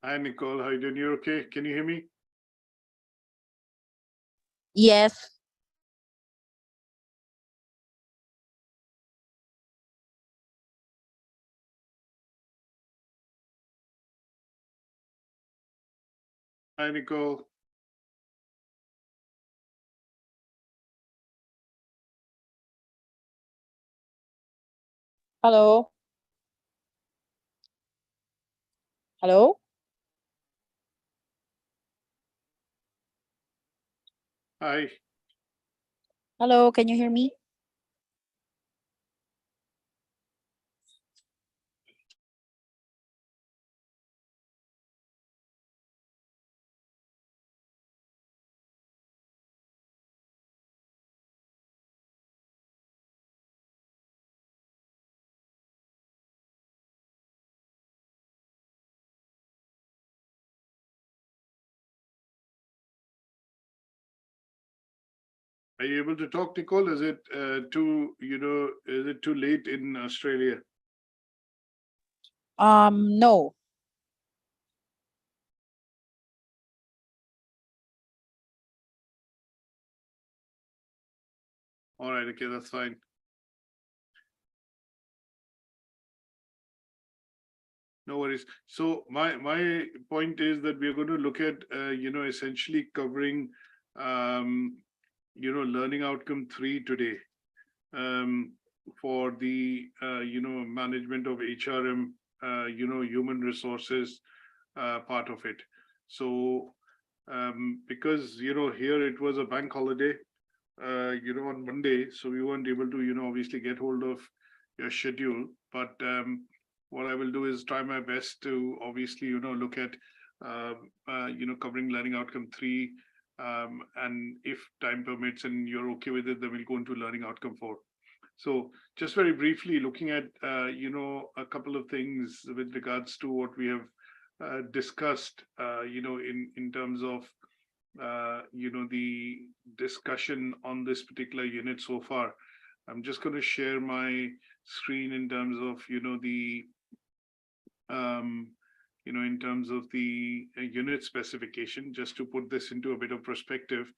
Hi, Nicole. How you doing? You okay? Can you hear me? Yes. Hi, Nicole. Hello. Hello. Hi. Hello. Can you hear me? Are you able to talk, Nicole? Is it is it too late in Australia? No. All right. Okay, that's fine. No worries. So my point is that we're going to look at essentially covering learning outcome 3 today for the management of HRM human resources part of it. So because here it was a bank holiday on Monday, so we weren't able to obviously get hold of your schedule, but what I will do is try my best to obviously look at covering learning outcome 3, and if time permits and you're okay with it, then we'll go into learning outcome 4. So just very briefly looking at a couple of things with regards to what we have discussed in terms of the discussion on this particular unit so far. I'm just going to share my screen in terms of in terms of the unit specification, just to put this into a bit of perspective.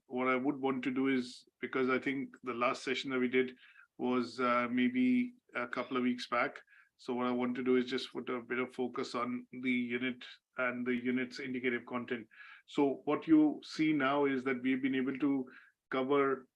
What I would want to do is, because I think the last session that we did was maybe a couple of weeks back. So what I want to do is just put a bit of focus on the unit and the unit's indicative content. So what you see now is that we've been able to cover,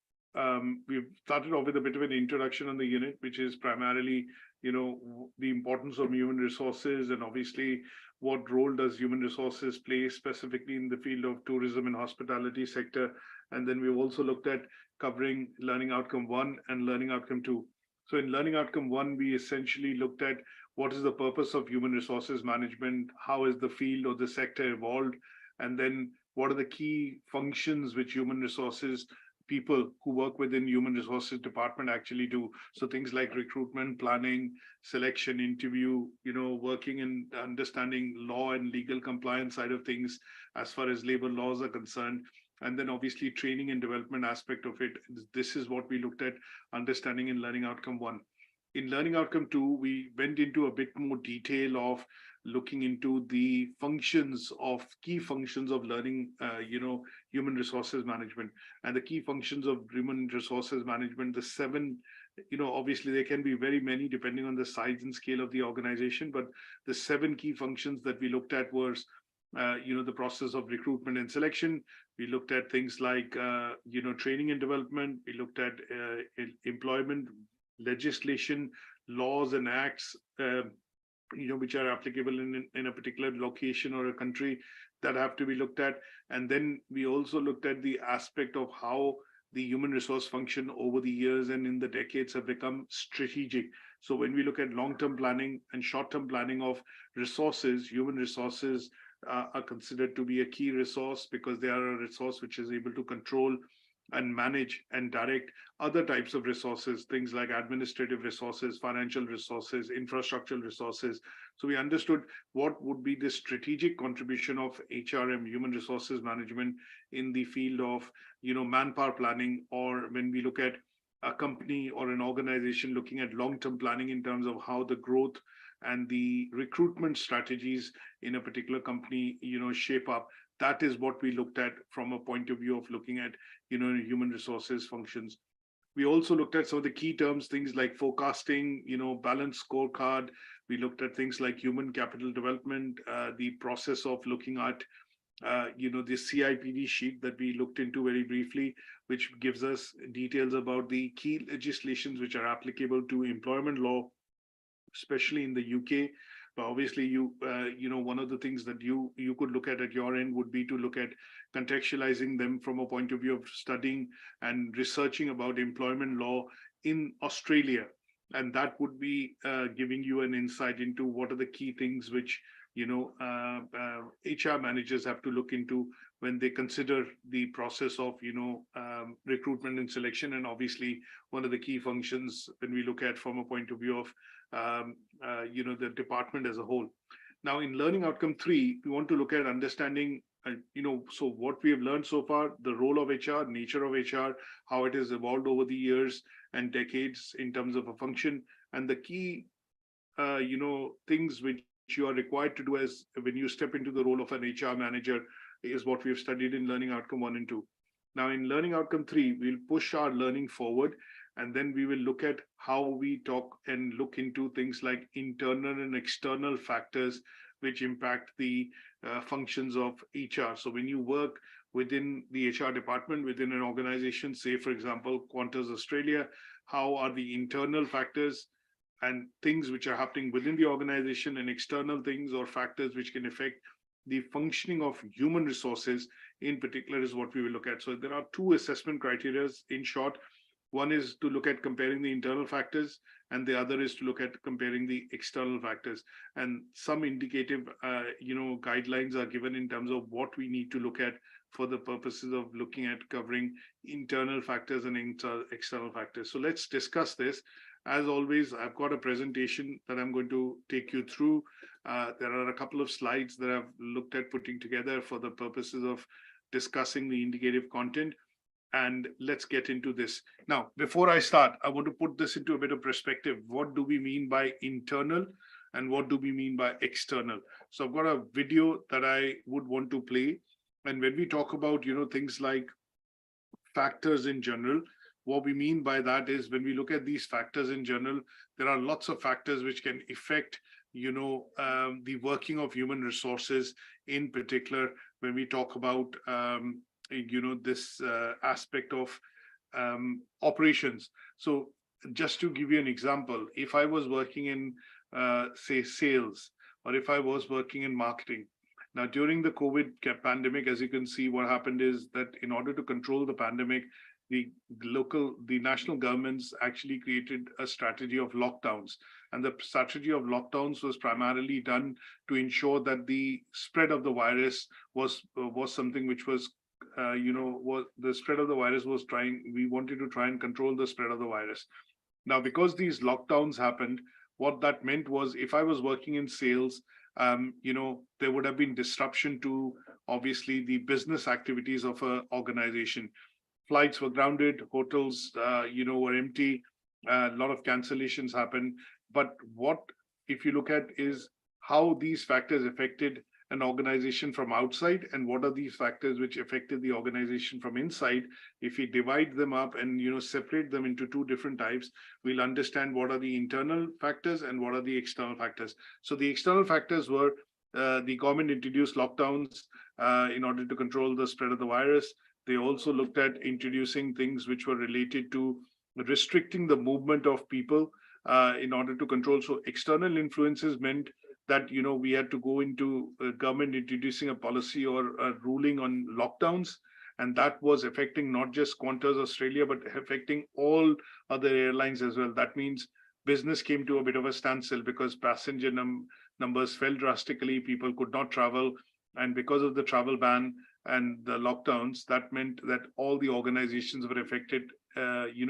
we've started off with a bit of an introduction on the unit, which is primarily, the importance of human resources, and obviously what role does human resources play specifically in the field of tourism and hospitality sector. And then we've also looked at covering learning outcome 1 and learning outcome 2. So in learning outcome 1, we essentially looked at what is the purpose of human resources management, how is the field or the sector evolved, and then what are the key functions which human resources people who work within human resources department actually do. So things like recruitment, planning, selection, interview, working and understanding law and legal compliance side of things as far as labor laws are concerned. And then obviously training and development aspect of it. This is what we looked at understanding in learning outcome 1. In learning outcome 2, we went into a bit more detail of looking into the key functions of learning, human resources management. And the key functions of human resources management, the 7, obviously there can be very many depending on the size and scale of the organization, but the 7 key functions that we looked at was the process of recruitment and selection. We looked at things like training and development. We looked at employment, legislation, laws and acts which are applicable in a particular location or a country that have to be looked at. And then we also looked at the aspect of how the human resource function over the years and in the decades have become strategic. So when we look at long-term planning and short-term planning of resources, human resources are considered to be a key resource because they are a resource which is able to control and manage and direct other types of resources, things like administrative resources, financial resources, infrastructural resources. So we understood what would be the strategic contribution of HRM, human resources management, in the field of manpower planning, or when we look at a company or an organization looking at long-term planning in terms of how the growth and the recruitment strategies in a particular company, shape up. That is what we looked at from a point of view of looking at, human resources functions. We also looked at some of the key terms, things like forecasting, balanced scorecard. We looked at things like human capital development, the process of looking at, the CIPD sheet that we looked into very briefly, which gives us details about the key legislations which are applicable to employment law, especially in the UK. But obviously, one of the things that you could look at your end would be to look at contextualizing them from a point of view of studying and researching about employment law in Australia. And that would be giving you an insight into what are the key things which, HR managers have to look into when they consider the process of, recruitment and selection. And obviously, one of the key functions when we look at from a point of view of, the department as a whole. Now, in learning outcome 3, we want to look at understanding, so what we have learned so far, the role of HR, nature of HR, how it has evolved over the years and decades in terms of a function, and the key, things which you are required to do as when you step into the role of an HR manager is what we have studied in learning outcome 1 and 2. Now, in learning outcome 3, we'll push our learning forward, and then we will look at how we talk and look into things like internal and external factors which impact the functions of HR. So when you work within the HR department, within an organization, say, for example, Qantas Australia, how are the internal factors and things which are happening within the organization and external things or factors which can affect the functioning of human resources in particular is what we will look at. So there are 2 assessment criteria in short. One is to look at comparing the internal factors, and the other is to look at comparing the external factors. And some indicative, guidelines are given in terms of what we need to look at for the purposes of looking at covering internal factors and external factors. So let's discuss this. As always, I've got a presentation that I'm going to take you through. There are a couple of slides that I've looked at putting together for the purposes of discussing the indicative content. And let's get into this. Now, before I start, I want to put this into a bit of perspective. What do we mean by internal and what do we mean by external? So I've got a video that I would want to play. And when we talk about, things like factors in general, what we mean by that is when we look at these factors in general, there are lots of factors which can affect, the working of human resources in particular, when we talk about, this aspect of operations. So just to give you an example, if I was working in, say, sales, or if I was working in marketing. Now, during the COVID pandemic, as you can see, what happened is that in order to control the pandemic, the national governments actually created a strategy of lockdowns. And the strategy of lockdowns was primarily done to ensure that the spread of the virus was something which was, the spread of the virus was we wanted to try and control the spread of the virus. Now, because these lockdowns happened, what that meant was if I was working in sales, there would have been disruption to obviously the business activities of an organization. Flights were grounded, hotels, were empty, a lot of cancellations happened. But what, if you look at, is how these factors affected an organization from outside and what are these factors which affected the organization from inside. If we divide them up and separate them into 2 different types, we'll understand what are the internal factors and what are the external factors. So the external factors were the government introduced lockdowns in order to control the spread of the virus. They also looked at introducing things which were related to restricting the movement of people in order to control. So external influences meant that, we had to go into government introducing a policy or a ruling on lockdowns. And that was affecting not just Qantas Australia, but affecting all other airlines as well. That means business came to a bit of a standstill because passenger numbers fell drastically. People could not travel. And because of the travel ban and the lockdowns, that meant that all the organizations were affected,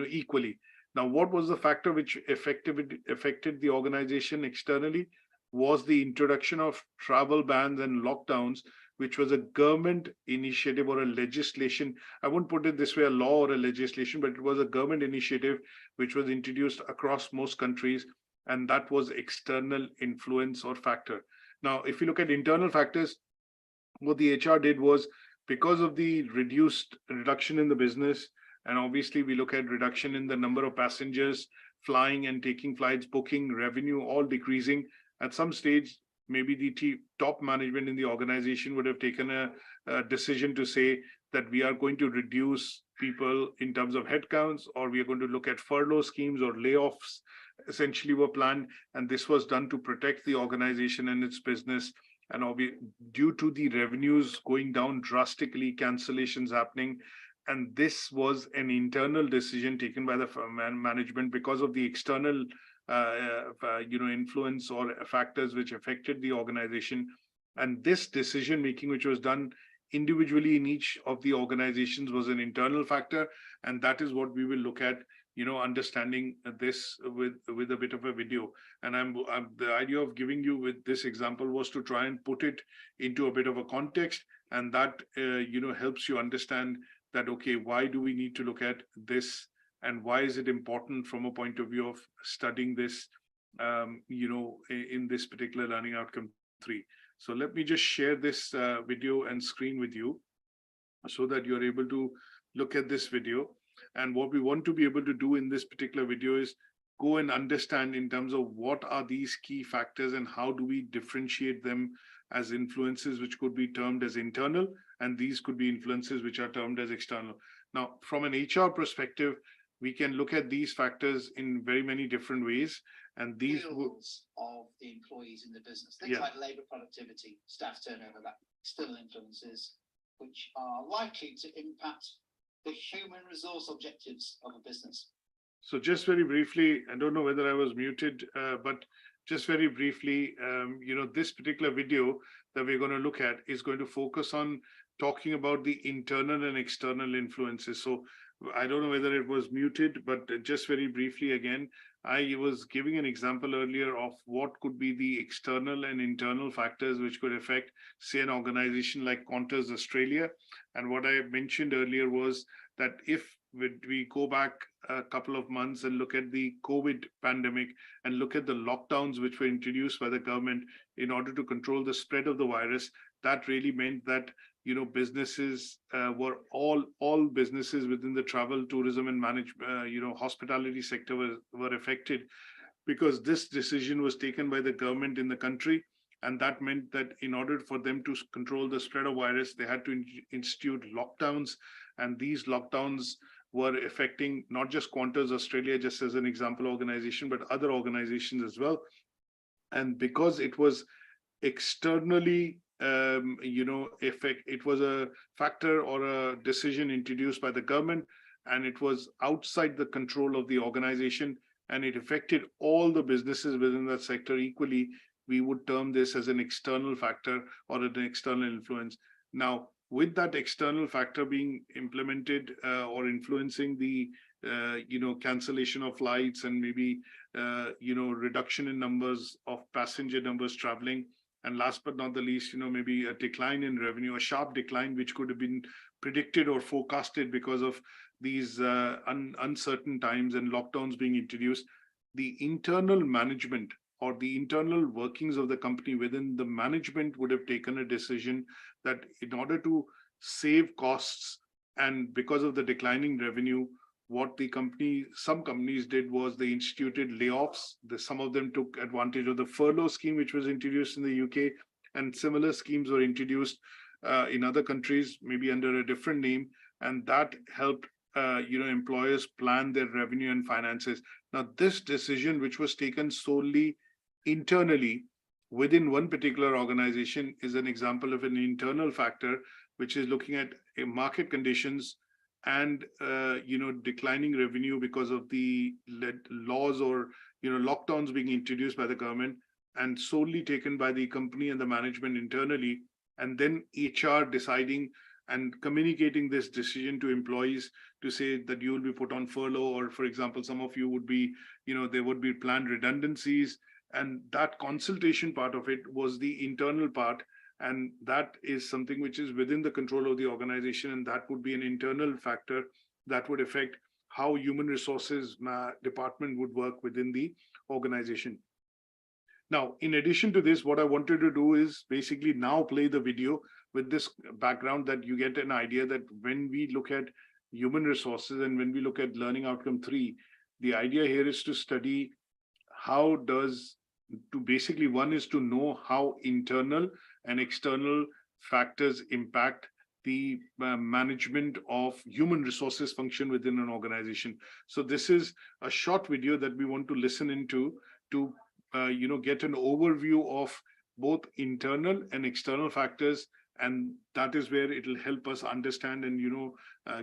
equally. Now, what was the factor which affected the organization externally? Was the introduction of travel bans and lockdowns, which was a government initiative or a legislation. I won't put it this way, a law or a legislation, but it was a government initiative which was introduced across most countries, and that was external influence or factor. Now, if you look at internal factors, what the HR did was, because of the reduction in the business, and obviously we look at reduction in the number of passengers flying and taking flights, booking, revenue, all decreasing. At some stage, maybe the top management in the organization would have taken a decision to say that we are going to reduce people in terms of headcounts, or we are going to look at furlough schemes or layoffs, essentially were planned. And this was done to protect the organization and its business. And due to the revenues going down drastically, cancellations happening. And this was an internal decision taken by the management because of the external influence or factors which affected the organization. And this decision making, which was done individually in each of the organizations, was an internal factor. And that is what we will look at, understanding this with a bit of a video. And the idea of giving you with this example was to try and put it into a bit of a context, and that helps you understand that, okay, why do we need to look at this, and why is it important from a point of view of studying this in this particular learning outcome 3. So let me just share this video and screen with you so that you're able to look at this video. And what we want to be able to do in this particular video is go and understand in terms of what are these key factors and how do we differentiate them as influences which could be termed as internal, and these could be influences which are termed as external. Now, from an HR perspective, we can look at these factors in very many different ways. And these of the employees in the business, things like labor productivity, staff turnover, that external influences, which are likely to impact the human resource objectives of a business. So just very briefly, I don't know whether I was muted, but just very briefly, this particular video that we're going to look at is going to focus on talking about the internal and external influences. So I don't know whether it was muted, but just very briefly again, I was giving an example earlier of what could be the external and internal factors which could affect, say, an organization like Qantas Australia. And what I mentioned earlier was that if we go back a couple of months and look at the COVID pandemic and look at the lockdowns which were introduced by the government in order to control the spread of the virus, that really meant that businesses were all businesses within the travel, tourism, and hospitality sector were affected, because this decision was taken by the government in the country. And that meant that in order for them to control the spread of virus, they had to institute lockdowns. And these lockdowns were affecting not just Qantas Australia, just as an example organization, but other organizations as well. And because it was externally it was a factor or a decision introduced by the government, and it was outside the control of the organization, and it affected all the businesses within that sector equally, we would term this as an external factor or an external influence. Now, with that external factor being implemented or influencing the cancellation of flights and maybe reduction in numbers of passenger numbers traveling, and last but not the least, maybe a decline in revenue, a sharp decline, which could have been predicted or forecasted because of these uncertain times and lockdowns being introduced, the internal management or the internal workings of the company within the management would have taken a decision that in order to save costs, and because of the declining revenue, what some companies did was they instituted layoffs. Some of them took advantage of the furlough scheme, which was introduced in the UK, and similar schemes were introduced in other countries, maybe under a different name, and that helped employers plan their revenue and finances. Now, this decision, which was taken solely internally within one particular organization, is an example of an internal factor, which is looking at market conditions and declining revenue because of the laws or lockdowns being introduced by the government, and solely taken by the company and the management internally, and then HR deciding and communicating this decision to employees to say that you will be put on furlough, or for example, some of you would be, there would be planned redundancies, and that consultation part of it was the internal part. And that is something which is within the control of the organization, and that would be an internal factor that would affect how human resources department would work within the organization. Now, in addition to this, what I wanted to do is basically now play the video with this background that you get an idea that when we look at human resources and when we look at learning outcome 3, the idea here is to study how basically one is to know how internal and external factors impact the management of human resources function within an organization. So this is a short video that we want to listen into to get an overview of both internal and external factors, and that is where it will help us understand and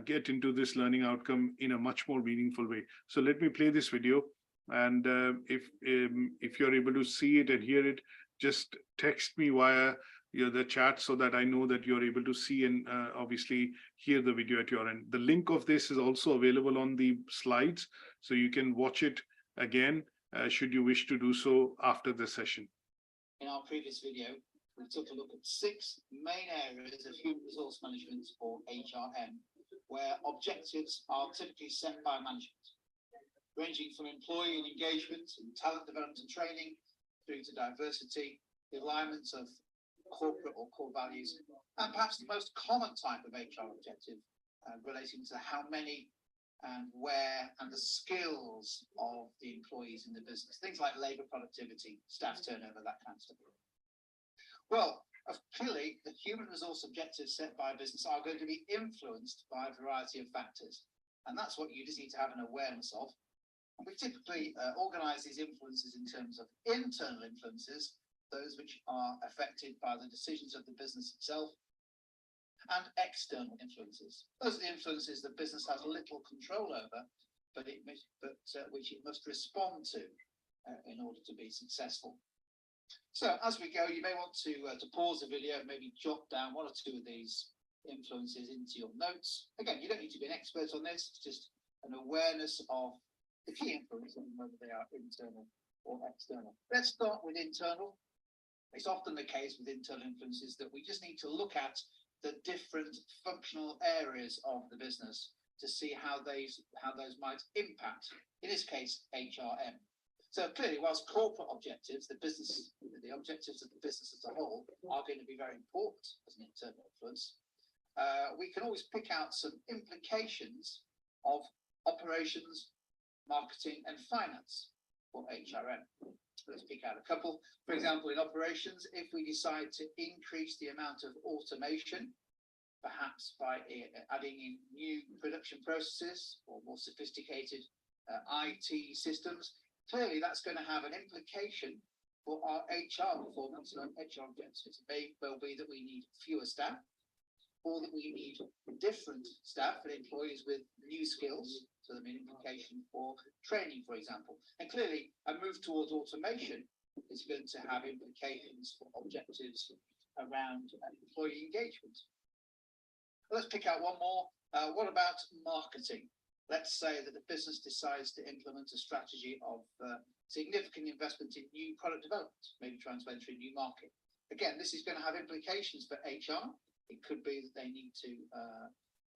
get into this learning outcome in a much more meaningful way. So let me play this video, and if you're able to see it and hear it, just text me via the chat so that I know that you're able to see and obviously hear the video at your end. The link of this is also available on the slides, so you can watch it again should you wish to do so after the session. In our previous video, we took a look at 6 main areas of human resource management, or HRM, where objectives are typically set by management, ranging from employee and engagement and talent development and training through to diversity, the alignment of corporate or core values, and perhaps the most common type of HR objective relating to how many and where and the skills of the employees in the business, things like labour productivity, staff turnover, that kind of stuff. Well, clearly, the human resource objectives set by a business are going to be influenced by a variety of factors, and that's what you just need to have an awareness of. And we typically organise these influences in terms of internal influences, those which are affected by the decisions of the business itself, and external influences. Those are the influences the business has little control over, but which it must respond to in order to be successful. So as we go, you may want to pause the video and maybe jot down 1 or 2 of these influences into your notes. Again, you don't need to be an expert on this, it's just an awareness of the key influences and whether they are internal or external. Let's start with internal. It's often the case with internal influences that we just need to look at the different functional areas of the business to see how those might impact, in this case, HRM. So clearly, whilst corporate objectives, the objectives of the business as a whole are going to be very important as an internal influence, we can always pick out some implications of operations, marketing and finance for HRM. Let's pick out a couple. For example, in operations, if we decide to increase the amount of automation, perhaps by adding in new production processes or more sophisticated IT systems, clearly that's going to have an implication for our HR performance and our HR objectives. It may well be that we need fewer staff, or that we need different staff and employees with new skills, so there may be an implication for training, for example. And clearly, a move towards automation is going to have implications for objectives around employee engagement. Let's pick out one more. What about marketing? Let's say that the business decides to implement a strategy of significant investment in new product development, maybe trying to enter a new market. Again, this is going to have implications for HR. It could be that they need to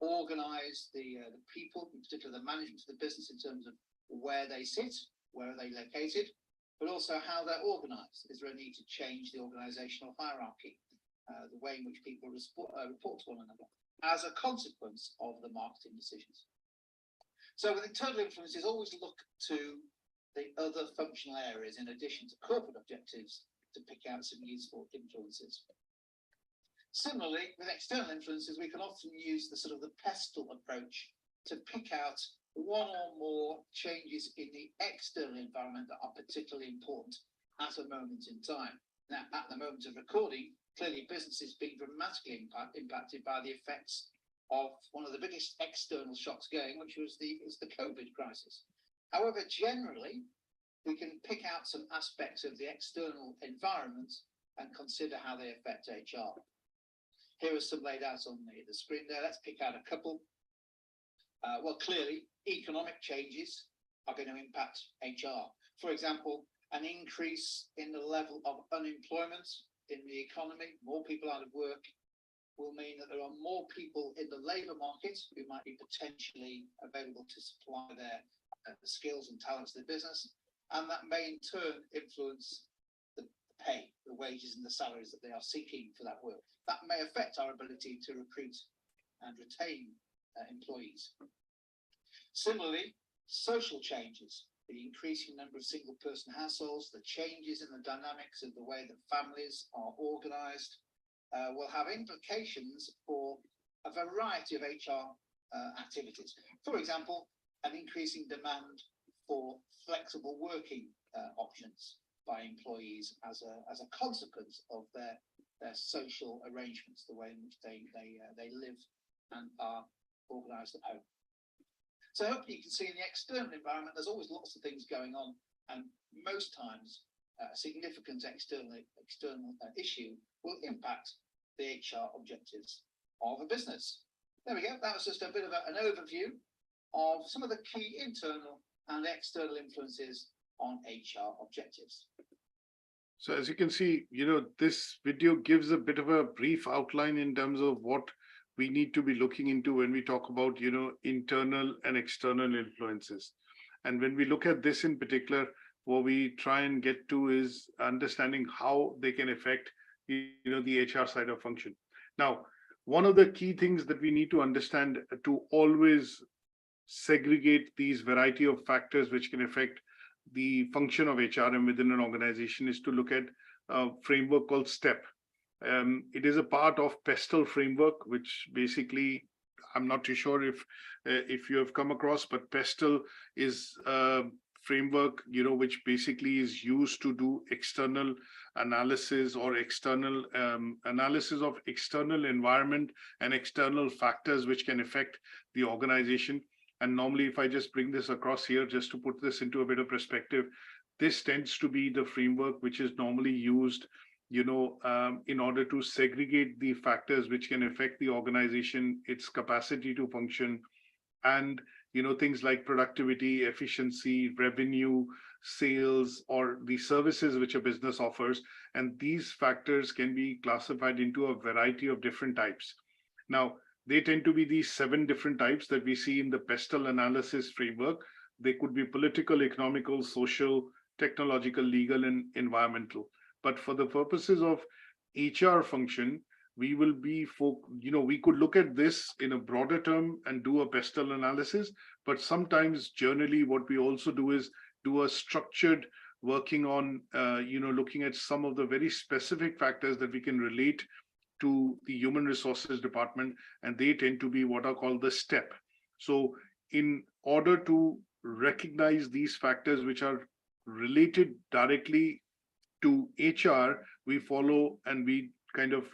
organise the people, in particular the management of the business, in terms of where they sit, where are they located, but also how they're organised. Is there a need to change the organisational hierarchy, the way in which people report to one another, as a consequence of the marketing decisions? So with internal influences, always look to the other functional areas in addition to corporate objectives to pick out some useful influences. Similarly, with external influences, we can often use the sort of the pestle approach to pick out 1 or more changes in the external environment that are particularly important at a moment in time. Now, at the moment of recording, clearly businesses being dramatically impacted by the effects of one of the biggest external shocks going, which was the COVID crisis. However, generally, we can pick out some aspects of the external environment and consider how they affect HR. Here are some laid out on the screen there. Let's pick out a couple. Well, clearly, economic changes are going to impact HR. For example, an increase in the level of unemployment in the economy, more people out of work, will mean that there are more people in the labour market who might be potentially available to supply their skills and talents to the business, and that may in turn influence the pay, the wages and the salaries that they are seeking for that work. That may affect our ability to recruit and retain employees. Similarly, social changes, the increasing number of single person households, the changes in the dynamics of the way that families are organised, will have implications for a variety of HR activities. For example, an increasing demand for flexible working options by employees as a consequence of their social arrangements, the way in which they live and are organised at home. So hopefully you can see in the external environment, there's always lots of things going on, and most times a significant external issue will impact the HR objectives of a business. There we go. That was just a bit of an overview of some of the key internal and external influences on HR objectives. So as you can see, this video gives a bit of a brief outline in terms of what we need to be looking into when we talk about, internal and external influences. And when we look at this in particular, what we try and get to is understanding how they can affect, the HR side of function. Now, one of the key things that we need to understand to always segregate these variety of factors which can affect the function of HRM within an organization is to look at a framework called STEP. It is a part of PESTEL framework, which basically, I'm not too sure if you have come across, but PESTEL is a framework, which basically is used to do external analysis or external analysis of external environment and external factors which can affect the organization. And normally, if I just bring this across here, just to put this into a bit of perspective, this tends to be the framework which is normally used, in order to segregate the factors which can affect the organization, its capacity to function, and, things like productivity, efficiency, revenue, sales, or the services which a business offers. And these factors can be classified into a variety of different types. Now, they tend to be these 7 different types that we see in the PESTEL analysis framework. They could be political, economical, social, technological, legal, and environmental. But for the purposes of HR function, we will be, we could look at this in a broader term and do a PESTEL analysis. But sometimes, generally, what we also do is do a structured working on, looking at some of the very specific factors that we can relate to the human resources department, and they tend to be what are called the STEP. So in order to recognize these factors which are related directly to HR, we follow and we kind of,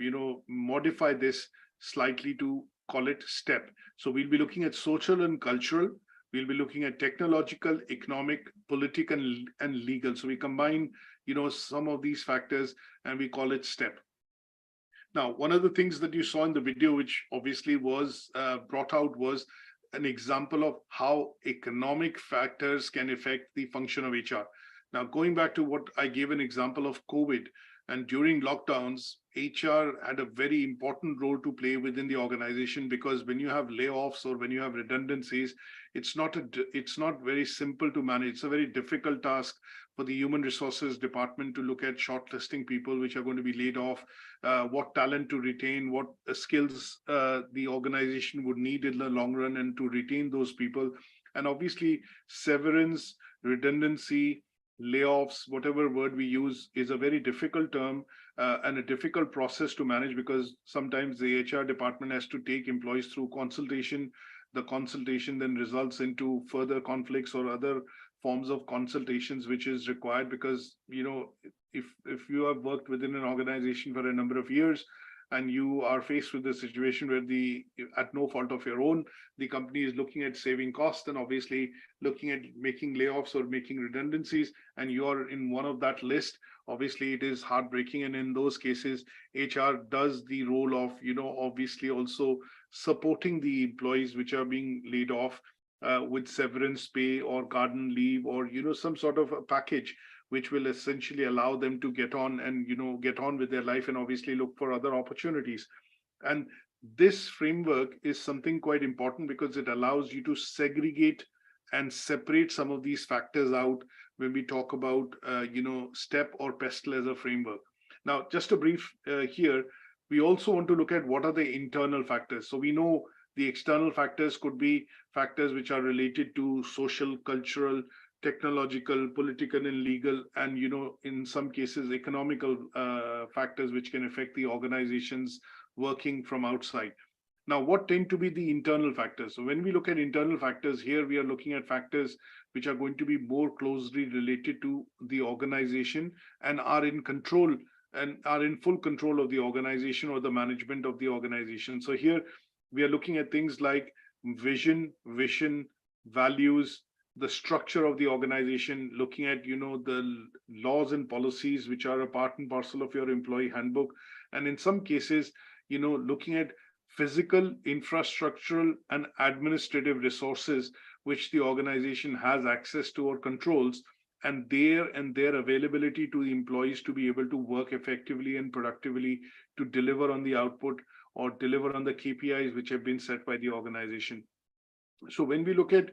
modify this slightly to call it STEP. So we'll be looking at social and cultural, we'll be looking at technological, economic, political, and legal. So we combine, some of these factors and we call it STEP. Now, one of the things that you saw in the video, which obviously was brought out, was an example of how economic factors can affect the function of HR. Now, going back to what I gave an example of COVID, and during lockdowns, HR had a very important role to play within the organization, because when you have layoffs or when you have redundancies, it's not very simple to manage. It's a very difficult task for the human resources department to look at shortlisting people which are going to be laid off, what talent to retain, what skills the organization would need in the long run, and to retain those people. And obviously, severance, redundancy, layoffs, whatever word we use, is a very difficult term and a difficult process to manage, because sometimes the HR department has to take employees through consultation. The consultation then results into further conflicts or other forms of consultations, which is required, because, if you have worked within an organization for a number of years and you are faced with a situation where at no fault of your own, the company is looking at saving costs and obviously looking at making layoffs or making redundancies, and you are in one of that list, obviously it is heartbreaking. And in those cases, HR does the role of, obviously also supporting the employees which are being laid off with severance pay or garden leave, or, some sort of a package which will essentially allow them to get on and, get on with their life and obviously look for other opportunities. And this framework is something quite important because it allows you to segregate and separate some of these factors out when we talk about, STEP or PESTLE as a framework. Now, just a brief here, we also want to look at what are the internal factors. So we know the external factors could be factors which are related to social, cultural, technological, political, and legal, and in some cases, economical factors which can affect the organizations working from outside. Now, what tend to be the internal factors? So when we look at internal factors here, we are looking at factors which are going to be more closely related to the organization and are in control and are in full control of the organization or the management of the organization. So here we are looking at things like vision, values, the structure of the organization, looking at, the laws and policies which are a part and parcel of your employee handbook. And in some cases, looking at physical, infrastructural, and administrative resources which the organization has access to or controls, and their availability to the employees to be able to work effectively and productively to deliver on the output or deliver on the KPIs which have been set by the organization. So when we look at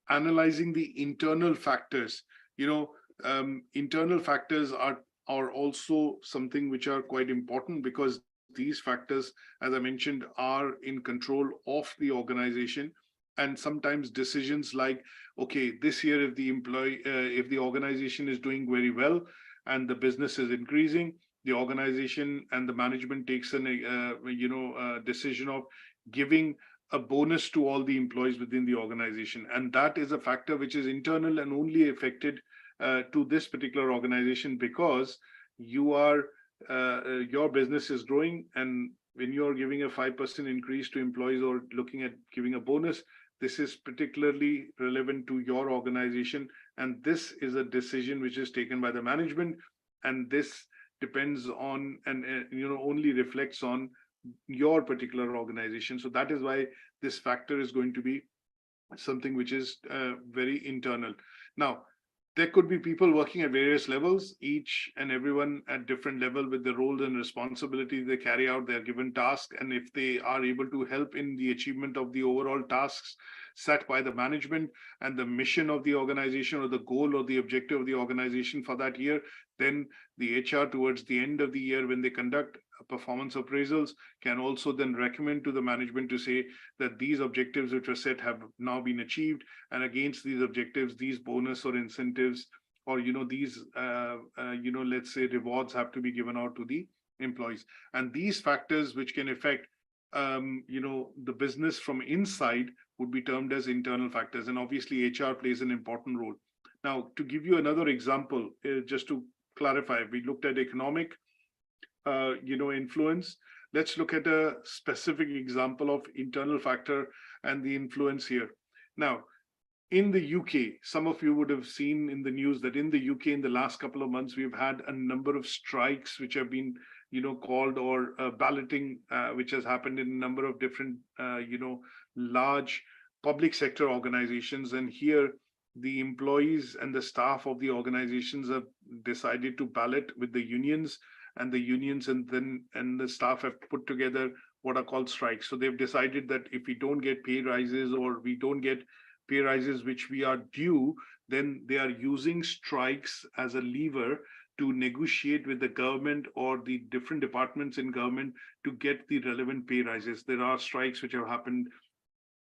analyzing the internal factors, internal factors are also something which are quite important because these factors, as I mentioned, are in control of the organization. And sometimes decisions like, okay, this year if the organization is doing very well and the business is increasing, the organization and the management takes a decision of giving a bonus to all the employees within the organization. And that is a factor which is internal and only affected to this particular organization because your business is growing, and when you're giving a 5% increase to employees or looking at giving a bonus, this is particularly relevant to your organization, and this is a decision which is taken by the management, and this depends on and only reflects on your particular organization. So that is why this factor is going to be something which is very internal. Now, there could be people working at various levels, each and everyone at different level with the roles and responsibilities they carry out their given task. And if they are able to help in the achievement of the overall tasks set by the management and the mission of the organization or the goal or the objective of the organization for that year, then the HR towards the end of the year when they conduct performance appraisals can also then recommend to the management to say that these objectives which were set have now been achieved, and against these objectives, these bonus or incentives or these let's say rewards have to be given out to the employees. And these factors which can affect the business from inside would be termed as internal factors, and obviously HR plays an important role. Now, to give you another example, just to clarify, we looked at economic influence. Let's look at a specific example of internal factor and the influence here. Now, in the UK, some of you would have seen in the news that in the UK in the last couple of months, we've had a number of strikes which have been, called, or balloting, which has happened in a number of different, large public sector organizations. And here, the employees and the staff of the organizations have decided to ballot with the unions, and the unions and the staff have put together what are called strikes. So they've decided that if we don't get pay rises or we don't get pay rises which we are due, then they are using strikes as a lever to negotiate with the government or the different departments in government to get the relevant pay rises. There are strikes which have happened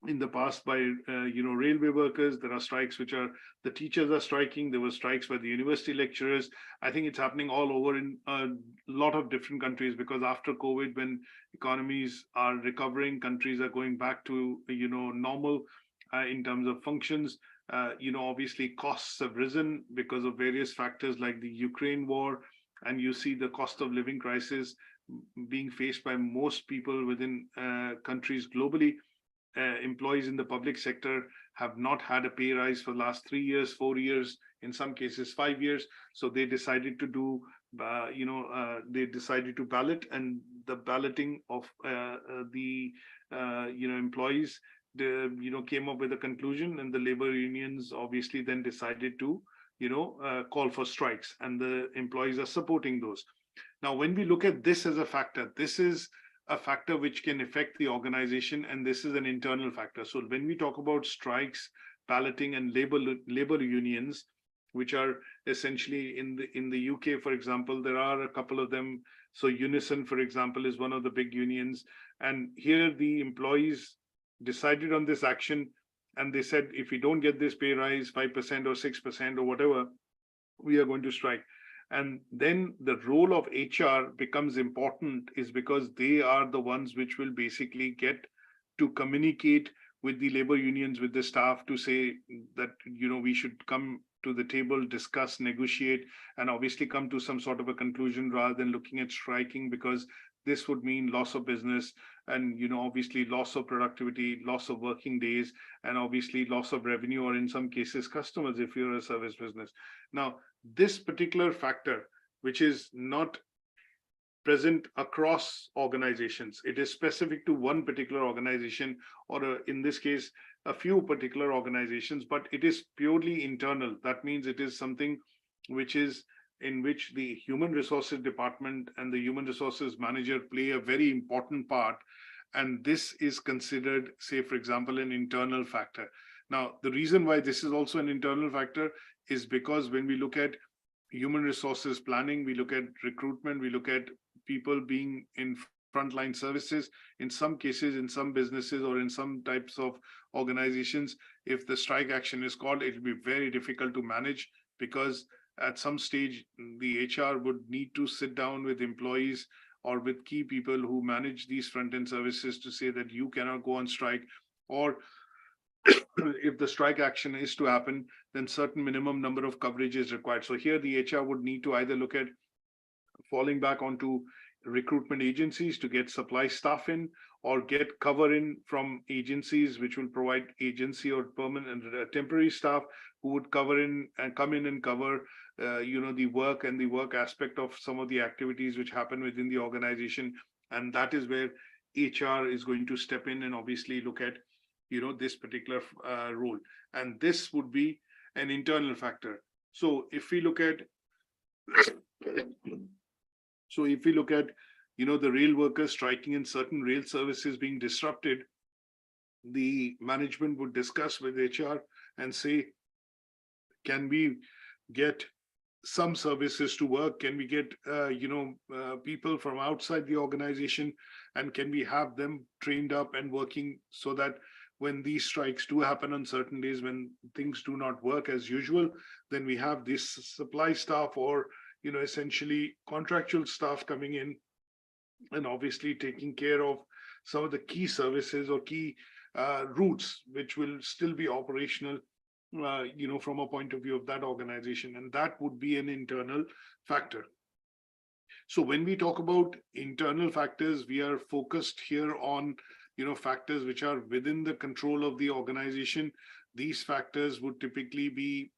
in the past by railway workers. There are strikes which are the teachers are striking. There were strikes by the university lecturers. I think it's happening all over in a lot of different countries, because after COVID, when economies are recovering, countries are going back to normal in terms of functions. Obviously costs have risen because of various factors like the Ukraine war, and you see the cost of living crisis being faced by most people within countries globally. Employees in the public sector have not had a pay rise for the last 3 years, 4 years, in some cases 5 years. So they decided to do, they decided to ballot, and the balloting of the employees, came up with a conclusion, and the labor unions obviously then decided to, call for strikes, and the employees are supporting those. Now, when we look at this as a factor, this is a factor which can affect the organization, and this is an internal factor. So when we talk about strikes, balloting, and labor unions, which are essentially in the UK, for example, there are a couple of them. So Unison, for example, is one of the big unions, and here the employees decided on this action, and they said, if we don't get this pay rise, 5% or 6% or whatever, we are going to strike. And then the role of HR becomes important, is because they are the ones which will basically get to communicate with the labor unions, with the staff, to say that, we should come to the table, discuss, negotiate, and obviously come to some sort of a conclusion rather than looking at striking, because this would mean loss of business and, obviously loss of productivity, loss of working days, and obviously loss of revenue, or in some cases, customers, if you're a service business. Now, this particular factor, which is not present across organizations, it is specific to one particular organization, or in this case, a few particular organizations, but it is purely internal. That means it is something which is in which the human resources department and the human resources manager play a very important part. And this is considered, say, for example, an internal factor. Now, the reason why this is also an internal factor is because when we look at human resources planning, we look at recruitment, we look at people being in frontline services. In some cases, in some businesses or in some types of organizations, if the strike action is called, it will be very difficult to manage, because at some stage, the HR would need to sit down with employees or with key people who manage these front-end services to say that you cannot go on strike, or if the strike action is to happen, then certain minimum number of coverage is required. So here the HR would need to either look at falling back onto recruitment agencies to get supply staff in, or get cover in from agencies which will provide agency or permanent temporary staff who would cover in and come in and cover the work and the work aspect of some of the activities which happen within the organization. And that is where HR is going to step in and obviously look at this particular role, and this would be an internal factor. So if we look at the rail workers striking and certain rail services being disrupted, the management would discuss with HR and say, can we get some services to work? Can we get people from outside the organization, and can we have them trained up and working, so that when these strikes do happen on certain days, when things do not work as usual, then we have this supply staff or essentially contractual staff coming in and obviously taking care of some of the key services or key routes which will still be operational from a point of view of that organization, and that would be an internal factor. So when we talk about internal factors, we are focused here on factors which are within the control of the organization. These factors would typically be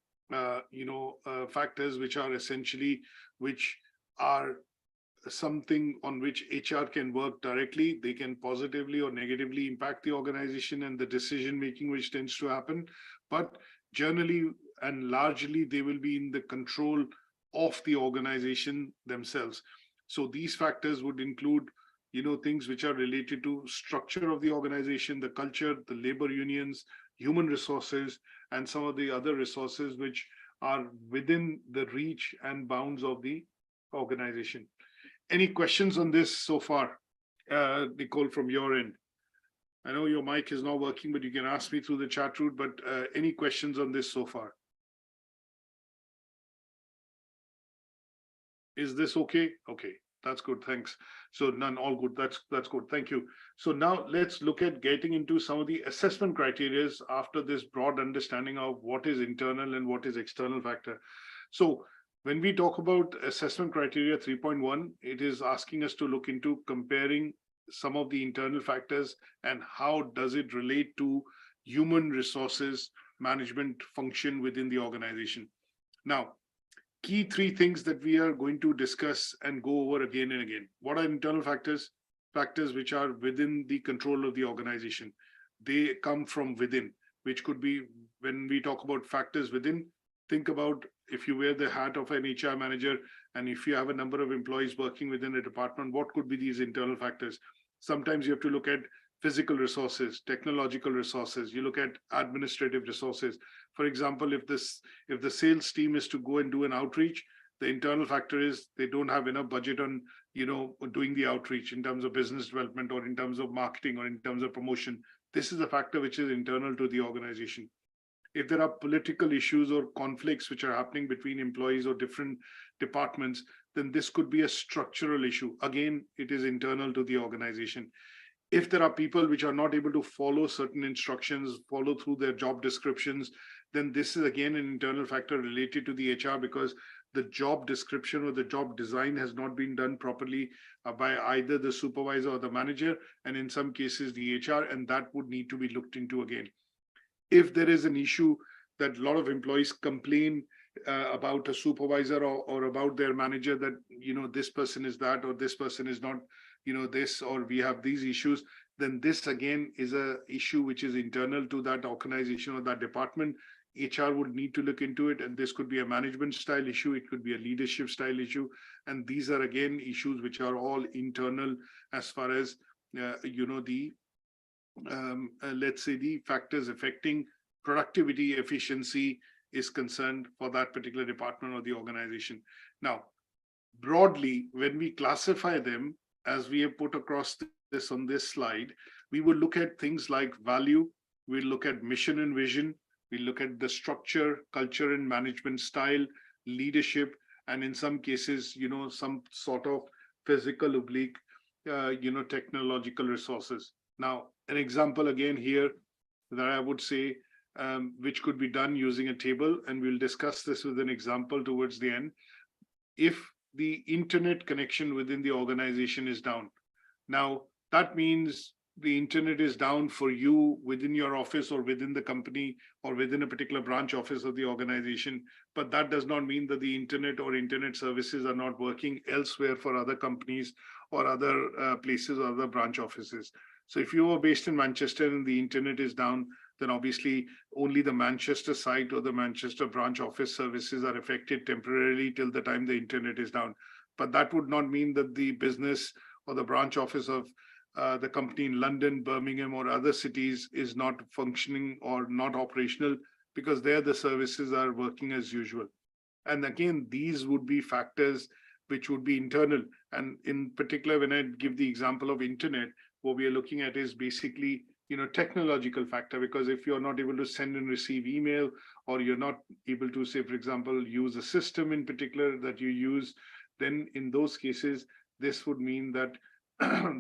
factors which are essentially something on which HR can work directly. They can positively or negatively impact the organization and the decision making which tends to happen, but generally and largely they will be in the control of the organization themselves. So these factors would include things which are related to structure of the organization, the culture, the labor unions, human resources, and some of the other resources which are within the reach and bounds of the organization. Any questions on this so far, Nicole, from your end? I know your mic is not working, but you can ask me through the chat route, but any questions on this so far? Is this okay? Okay, that's good, thanks. So none, all good, that's good, thank you. So now let's look at getting into some of the assessment criteria after this broad understanding of what is internal and what is external factor. So when we talk about assessment criteria 3.1, it is asking us to look into comparing some of the internal factors and how does it relate to human resources management function within the organization. Now, key three things that we are going to discuss and go over again and again. What are internal factors? Factors which are within the control of the organization. They come from within, which could be, when we talk about factors within, think about if you wear the hat of an HR manager and if you have a number of employees working within a department, what could be these internal factors? Sometimes you have to look at physical resources, technological resources. You look at administrative resources. For example, if the sales team is to go and do an outreach, the internal factor is they don't have enough budget on, doing the outreach in terms of business development or in terms of marketing or in terms of promotion. This is a factor which is internal to the organization. If there are political issues or conflicts which are happening between employees or different departments, then this could be a structural issue. Again, it is internal to the organization. If there are people which are not able to follow certain instructions, follow through their job descriptions, then this is again an internal factor related to the HR, because the job description or the job design has not been done properly by either the supervisor or the manager, and in some cases the HR, and that would need to be looked into again. If there is an issue that a lot of employees complain about a supervisor or about their manager, that, this person is that, or this person is not, this, or we have these issues, then this again is a issue which is internal to that organization or that department. HR would need to look into it, and this could be a management style issue, it could be a leadership style issue, and these are again issues which are all internal as far as let's say the factors affecting productivity, efficiency is concerned for that particular department or the organization. Now, broadly, when we classify them, as we have put across this on this slide, we will look at things like value, we'll look at mission and vision, we look at the structure, culture and management style, leadership, and in some cases, some sort of physical oblique, technological resources. Now, an example again here that I would say, which could be done using a table, and we'll discuss this with an example towards the end. If the internet connection within the organization is down, now that means the internet is down for you within your office or within the company or within a particular branch office of the organization, but that does not mean that the internet or internet services are not working elsewhere for other companies or other places or other branch offices. So if you are based in Manchester and the internet is down, then obviously only the Manchester site or the Manchester branch office services are affected temporarily till the time the internet is down. But that would not mean that the business or the branch office of the company in London, Birmingham, or other cities is not functioning or not operational, because there the services are working as usual. And again, these would be factors which would be internal. And in particular, when I give the example of internet, what we are looking at is basically, technological factor, because if you're not able to send and receive email, or you're not able to, say, for example, use a system in particular that you use, then in those cases, this would mean that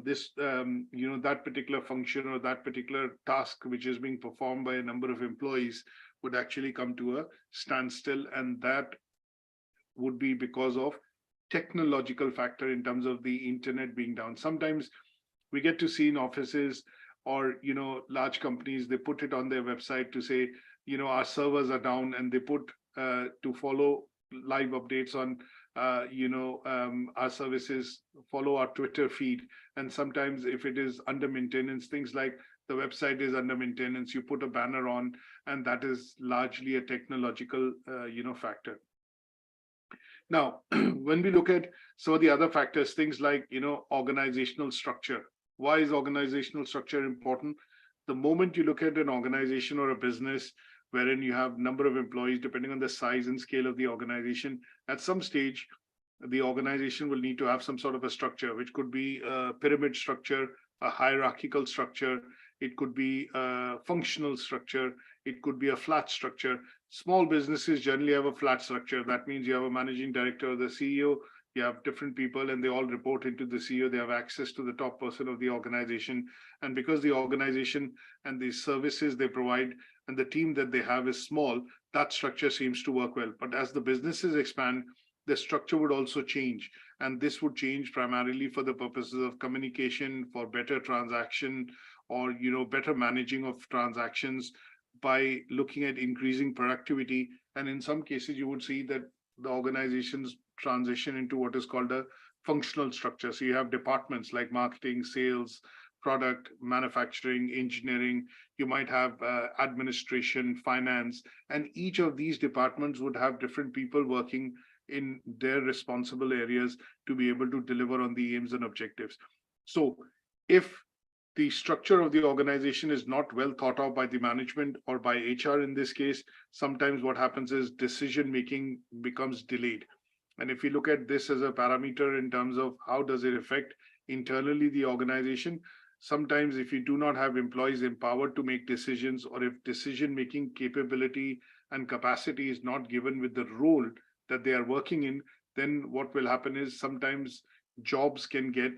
this, that particular function or that particular task which is being performed by a number of employees would actually come to a standstill, and that would be because of technological factor in terms of the internet being down. Sometimes we get to see in offices or, large companies, they put it on their website to say, our servers are down, and they put to follow live updates on, our services, follow our Twitter feed. And sometimes if it is under maintenance, things like the website is under maintenance, you put a banner on, and that is largely a technological, factor. Now, when we look at some of the other factors, things like, organizational structure. Why is organizational structure important? The moment you look at an organization or a business wherein you have number of employees, depending on the size and scale of the organization, at some stage, the organization will need to have some sort of a structure, which could be a pyramid structure, a hierarchical structure, it could be a functional structure, it could be a flat structure. Small businesses generally have a flat structure. That means you have a managing director, the CEO, you have different people, and they all report into the CEO. They have access to the top person of the organization. And because the organization and the services they provide and the team that they have is small, that structure seems to work well. But as the businesses expand, the structure would also change. And this would change primarily for the purposes of communication, for better transaction, or better managing of transactions by looking at increasing productivity. And in some cases, you would see that the organizations transition into what is called a functional structure. So you have departments like marketing, sales, product, manufacturing, engineering. You might have administration, finance, and each of these departments would have different people working in their responsible areas to be able to deliver on the aims and objectives. So if the structure of the organization is not well thought of by the management or by HR in this case, sometimes what happens is decision making becomes delayed. And if you look at this as a parameter in terms of how does it affect internally the organization, sometimes if you do not have employees empowered to make decisions, or if decision making capability and capacity is not given with the role that they are working in, then what will happen is sometimes jobs can get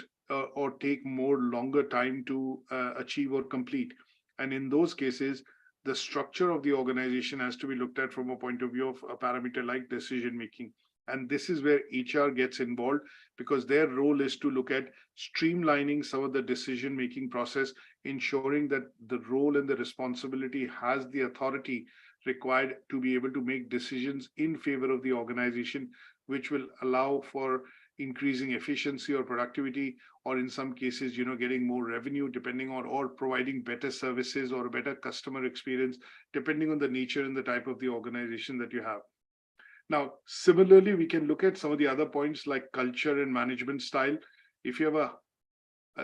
or take more longer time to achieve or complete. And in those cases, the structure of the organization has to be looked at from a point of view of a parameter like decision making. And this is where HR gets involved, because their role is to look at streamlining some of the decision making process, ensuring that the role and the responsibility has the authority required to be able to make decisions in favor of the organization, which will allow for increasing efficiency or productivity, or in some cases, getting more revenue, depending on, or providing better services or a better customer experience, depending on the nature and the type of the organization that you have. Now, similarly, we can look at some of the other points like culture and management style. If you have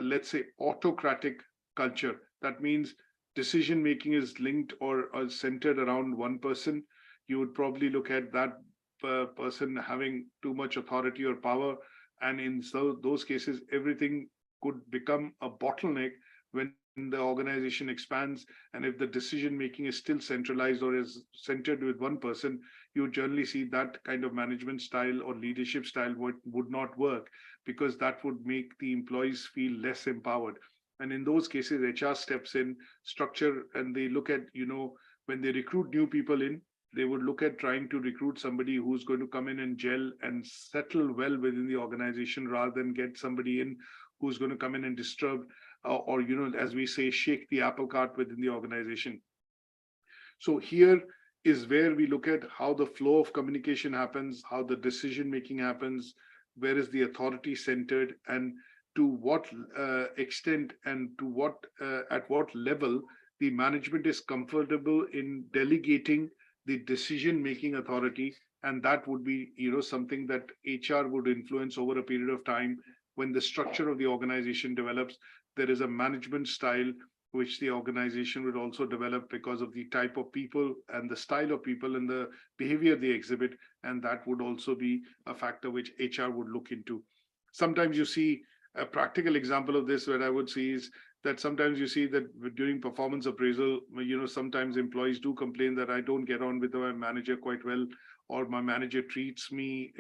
let's say, autocratic culture, that means decision making is linked or centered around one person, you would probably look at that person having too much authority or power. And in those cases, everything could become a bottleneck when the organization expands. And if the decision making is still centralized or is centered with one person, you generally see that kind of management style or leadership style would not work, because that would make the employees feel less empowered. And in those cases, HR steps in, structure, and they look at, when they recruit new people in, they would look at trying to recruit somebody who's going to come in and gel and settle well within the organization, rather than get somebody in who's going to come in and disturb or, as we say, shake the apple cart within the organization. So here is where we look at how the flow of communication happens, how the decision making happens, where is the authority centered, and to what extent and to what at what level the management is comfortable in delegating the decision making authority. And that would be, something that HR would influence over a period of time. When the structure of the organization develops, there is a management style which the organization would also develop because of the type of people and the style of people and the behavior they exhibit. And that would also be a factor which HR would look into. Sometimes you see a practical example of this, where I would see is that sometimes you see that during performance appraisal, sometimes employees do complain that I don't get on with my manager quite well, or my manager treats me,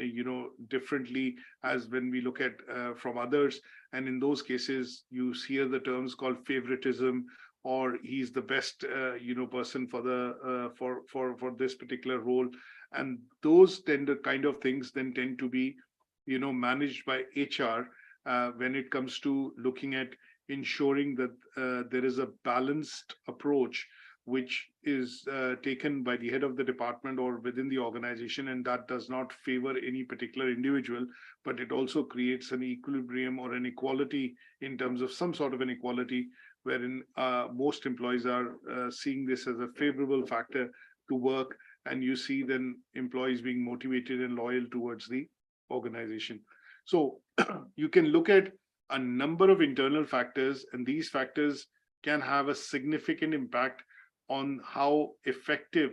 differently as when we look at from others. And in those cases, you hear the terms called favoritism, or he's the best, person for the for this particular role. And those kind of things then tend to be, managed by HR when it comes to looking at ensuring that there is a balanced approach which is taken by the head of the department or within the organization, and that does not favor any particular individual, but it also creates an equilibrium or an equality in terms of some sort of an equality, wherein most employees are seeing this as a favorable factor to work, and you see then employees being motivated and loyal towards the organization. So you can look at a number of internal factors, and these factors can have a significant impact on how effective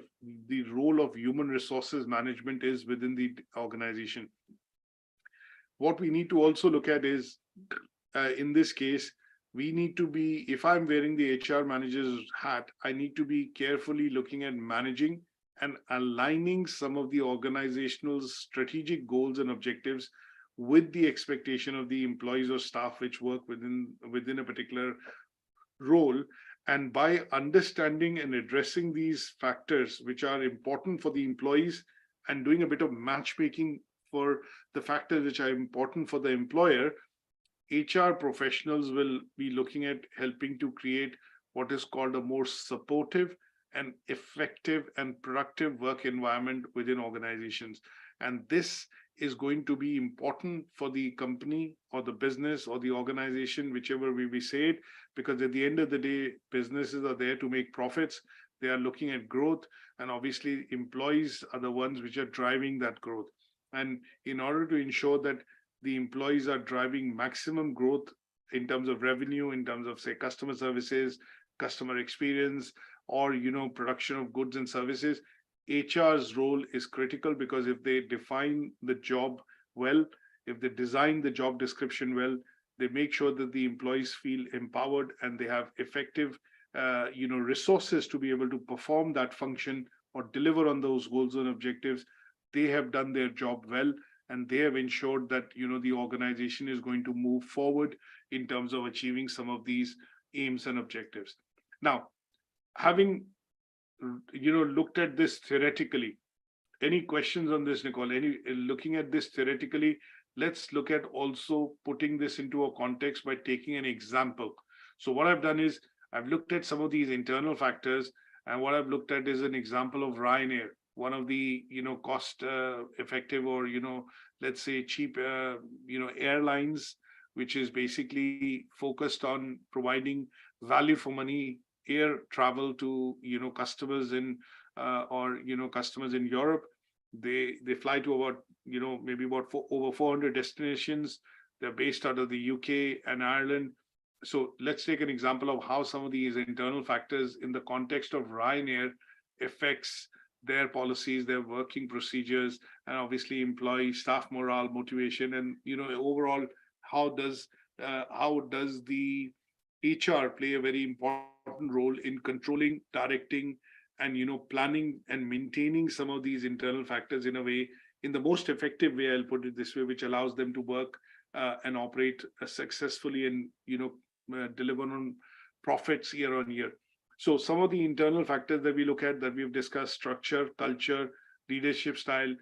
the role of human resources management is within the organization. What we need to also look at is, in this case, we need to be, if I'm wearing the HR manager's hat, I need to be carefully looking at managing and aligning some of the organizational strategic goals and objectives with the expectation of the employees or staff which work within a particular role. And by understanding and addressing these factors which are important for the employees, and doing a bit of matchmaking for the factors which are important for the employer, HR professionals will be looking at helping to create what is called a more supportive and effective and productive work environment within organizations. And this is going to be important for the company or the business or the organization, whichever way we say it, because at the end of the day, businesses are there to make profits. They are looking at growth, and obviously employees are the ones which are driving that growth. And in order to ensure that the employees are driving maximum growth in terms of revenue, in terms of say customer services, customer experience, or production of goods and services, HR's role is critical, because if they define the job well, if they design the job description well, they make sure that the employees feel empowered and they have effective resources to be able to perform that function or deliver on those goals and objectives. They have done their job well, and they have ensured that the organization is going to move forward in terms of achieving some of these aims and objectives. Now, having looked at this theoretically, any questions on this, Nicole? Looking at this theoretically, let's look at also putting this into a context by taking an example. So what I've done is I've looked at some of these internal factors, and what I've looked at is an example of Ryanair, one of the cost effective, or let's say cheap airlines, which is basically focused on providing value for money air travel to customers in customers in Europe. They fly to about maybe over 400 destinations. They're based out of the UK and Ireland. So let's take an example of how some of these internal factors in the context of Ryanair affects their policies, their working procedures, and obviously employee staff morale, motivation, and overall how does the HR play a very important role in controlling, directing, and planning and maintaining some of these internal factors in a way, in the most effective way, I'll put it this way, which allows them to work and operate successfully and deliver on profits year on year. So some of the internal factors that we look at, that we've discussed: structure, culture, leadership style,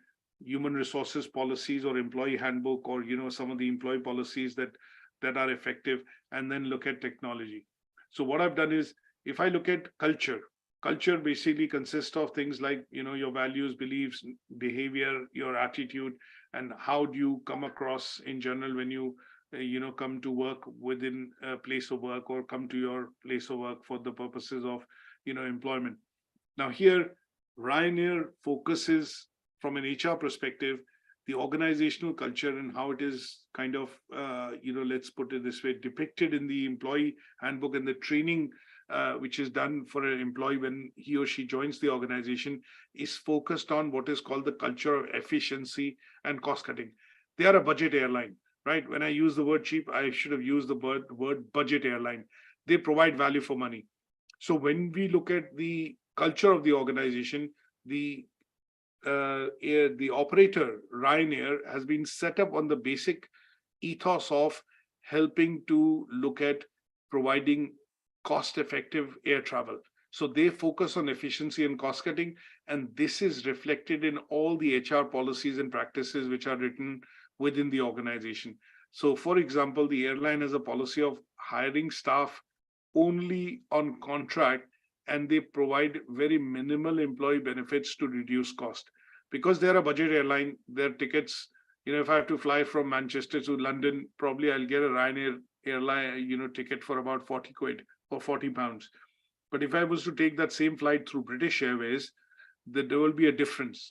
human resources policies or employee handbook, or some of the employee policies that are effective, and then look at technology. So what I've done is, if I look at culture basically consists of things like your values, beliefs, behavior, your attitude, and how do you come across in general when you come to work within a place of work, or come to your place of work for the purposes of employment. Now here, Ryanair focuses from an HR perspective the organizational culture and how it is kind of let's put it this way, depicted in the employee handbook, and the training which is done for an employee when he or she joins the organization is focused on what is called the culture of efficiency and cost cutting. They are a budget airline, right? When I use the word cheap, I should have used the word budget airline. They provide value for money. So when we look at the culture of the organization, the operator Ryanair has been set up on the basic ethos of helping to look at providing cost-effective air travel. So they focus on efficiency and cost cutting, and this is reflected in all the HR policies and practices which are written within the organization. So for example, the airline has a policy of hiring staff only on contract, and they provide very minimal employee benefits to reduce cost. Because they're a budget airline, their tickets, if I have to fly from Manchester to London, probably I'll get a Ryanair airline, ticket for about 40 quid or 40 pounds. But if I was to take that same flight through British Airways, then there will be a difference.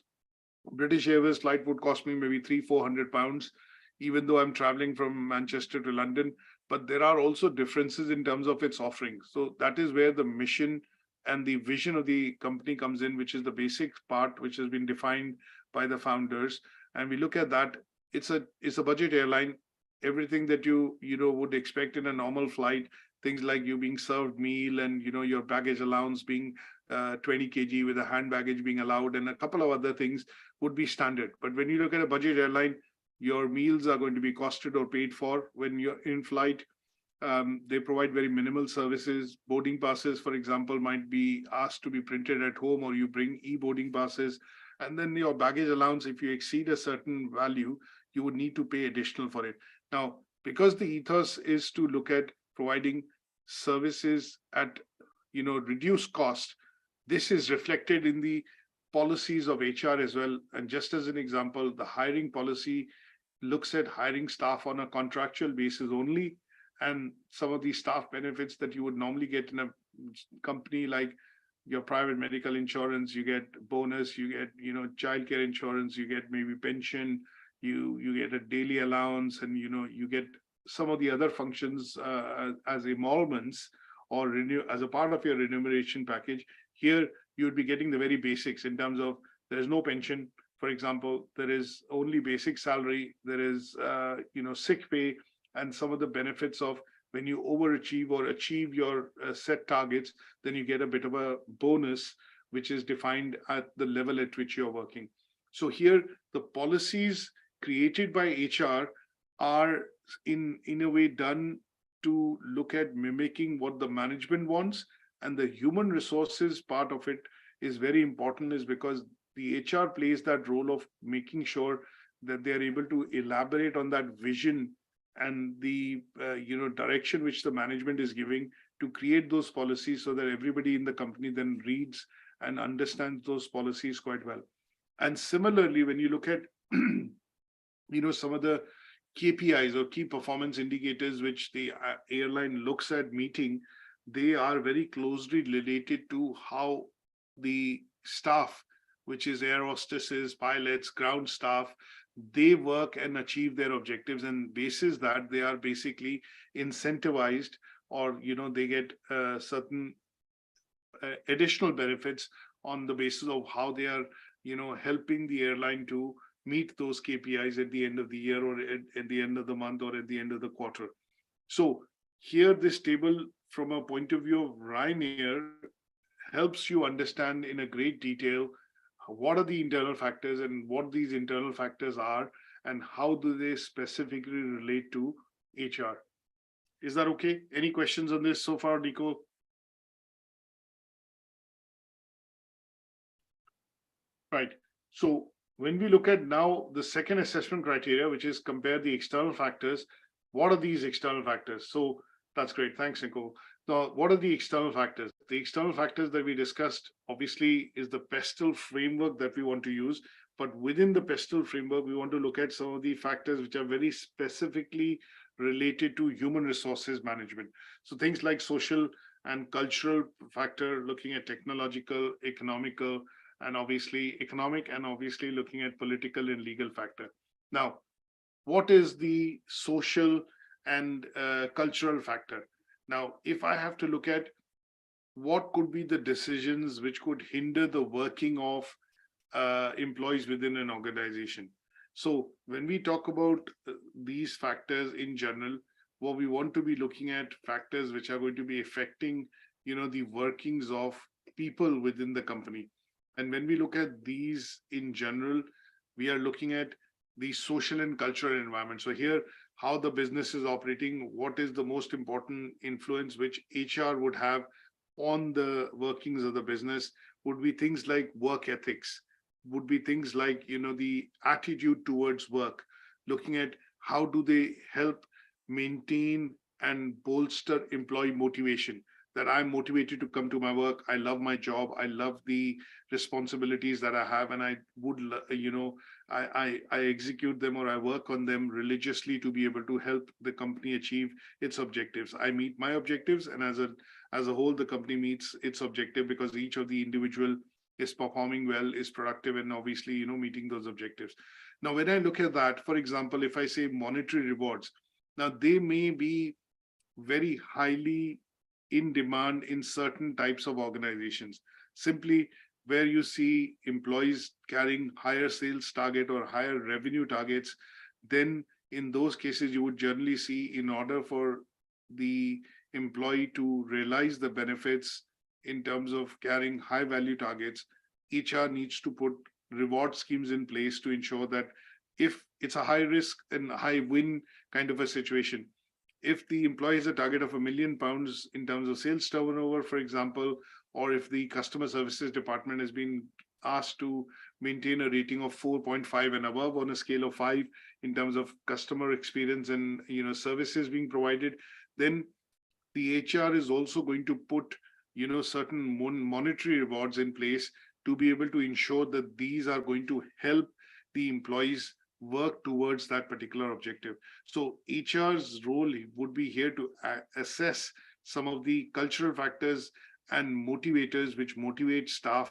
British Airways flight would cost me maybe 300-400 pounds, even though I'm traveling from Manchester to London. But there are also differences in terms of its offerings. So that is where the mission and the vision of the company comes in, which is the basic part which has been defined by the founders. And we look at that. It's a budget airline. Everything that you would expect in a normal flight, things like you being served meal and your baggage allowance being 20 kg with a hand baggage being allowed, and a couple of other things would be standard. But when you look at a budget airline, your meals are going to be costed or paid for when you're in flight. They provide very minimal services. Boarding passes, for example, might be asked to be printed at home, or you bring e-boarding passes. And then your baggage allowance, if you exceed a certain value, you would need to pay additional for it. Now, because the ethos is to look at providing services at reduced cost, this is reflected in the policies of HR as well. And just as an example, the hiring policy looks at hiring staff on a contractual basis only, and some of the staff benefits that you would normally get in a company like your private medical insurance, you get bonus, you get childcare insurance, you get maybe pension, you get a daily allowance, and you get some of the other functions as emoluments or as a part of your remuneration package, here you would be getting the very basics in terms of there is no pension, for example, there is only basic salary, there is sick pay, and some of the benefits of when you overachieve or achieve your set targets, then you get a bit of a bonus, which is defined at the level at which you're working. So here, the policies created by HR are in a way done to look at mimicking what the management wants, and the human resources part of it is very important, is because the HR plays that role of making sure that they are able to elaborate on that vision and the direction which the management is giving to create those policies, so that everybody in the company then reads and understands those policies quite well. And similarly, when you look at some of the KPIs or key performance indicators which the airline looks at meeting, they are very closely related to how the staff, which is air hostesses, pilots, ground staff, they work and achieve their objectives, and basis that they are basically incentivized, or they get certain additional benefits on the basis of how they are helping the airline to meet those KPIs at the end of the year, or at the end of the month, or at the end of the quarter. So here, this table from a point of view of Ryanair helps you understand in a great detail what are the internal factors and what these internal factors are, and how do they specifically relate to HR. Is that okay? Any questions on this so far, Nico? Right. So when we look at now the second assessment criteria, which is compare the external factors, what are these external factors? So that's great. Thanks, Nico. Now, what are the external factors? The external factors that we discussed, obviously, is the PESTEL framework that we want to use. But within the PESTEL framework, we want to look at some of the factors which are very specifically related to human resources management. So things like social and cultural factor, looking at technological, economical, and obviously economic, and obviously looking at political and legal factor. Now, what is the social and cultural factor? Now, if I have to look at what could be the decisions which could hinder the working of employees within an organization. So when we talk about these factors in general, what we want to be looking at factors which are going to be affecting, the workings of people within the company. And when we look at these in general, we are looking at the social and cultural environment. So here, how the business is operating, what is the most important influence which HR would have on the workings of the business, would be things like work ethics, would be things like, the attitude towards work, looking at how do they help maintain and bolster employee motivation, that I'm motivated to come to my work. I love my job. I love the responsibilities that I have, and I would, I execute them, or I work on them religiously to be able to help the company achieve its objectives. I meet my objectives, and as a whole, the company meets its objective, because each of the individual is performing well, is productive, and obviously, meeting those objectives. Now, when I look at that, for example, if I say monetary rewards, now they may be very highly in demand in certain types of organizations, simply where you see employees carrying higher sales target or higher revenue targets. Then in those cases, you would generally see, in order for the employee to realize the benefits in terms of carrying high value targets, HR needs to put reward schemes in place to ensure that if it's a high risk and high win kind of a situation, if the employee has a target of £1 million in terms of sales turnover, for example, or if the customer services department has been asked to maintain a rating of 4.5 and above on a scale of 5 in terms of customer experience and services being provided, then the HR is also going to put certain monetary rewards in place to be able to ensure that these are going to help the employees work towards that particular objective. So HR's role would be here to assess some of the cultural factors and motivators which motivate staff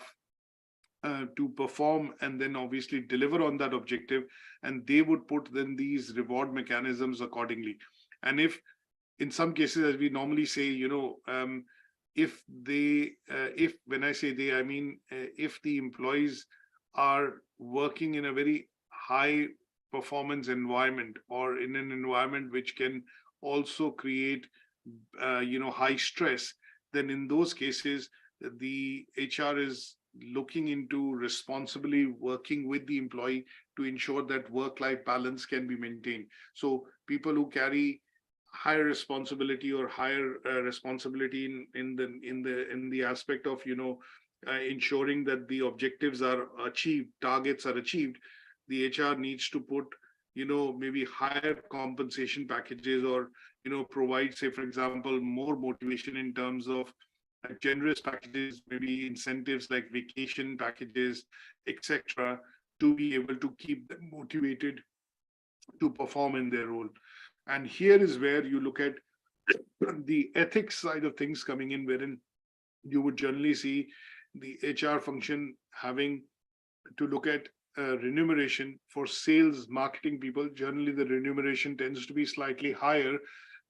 to perform and then obviously deliver on that objective, and they would put then these reward mechanisms accordingly. And if in some cases, as we normally say, if when I say they, I mean, if the employees are working in a very high performance environment or in an environment which can also create, high stress, then in those cases, the HR is looking into responsibly working with the employee to ensure that work-life balance can be maintained. So people who carry higher responsibility or higher responsibility in the aspect of ensuring that the objectives are achieved, targets are achieved, the HR needs to put maybe higher compensation packages or provide, say for example, more motivation in terms of generous packages, maybe incentives like vacation packages, etc., to be able to keep them motivated to perform in their role. And here is where you look at the ethics side of things coming in, wherein you would generally see the HR function having to look at remuneration for sales marketing people. Generally, the remuneration tends to be slightly higher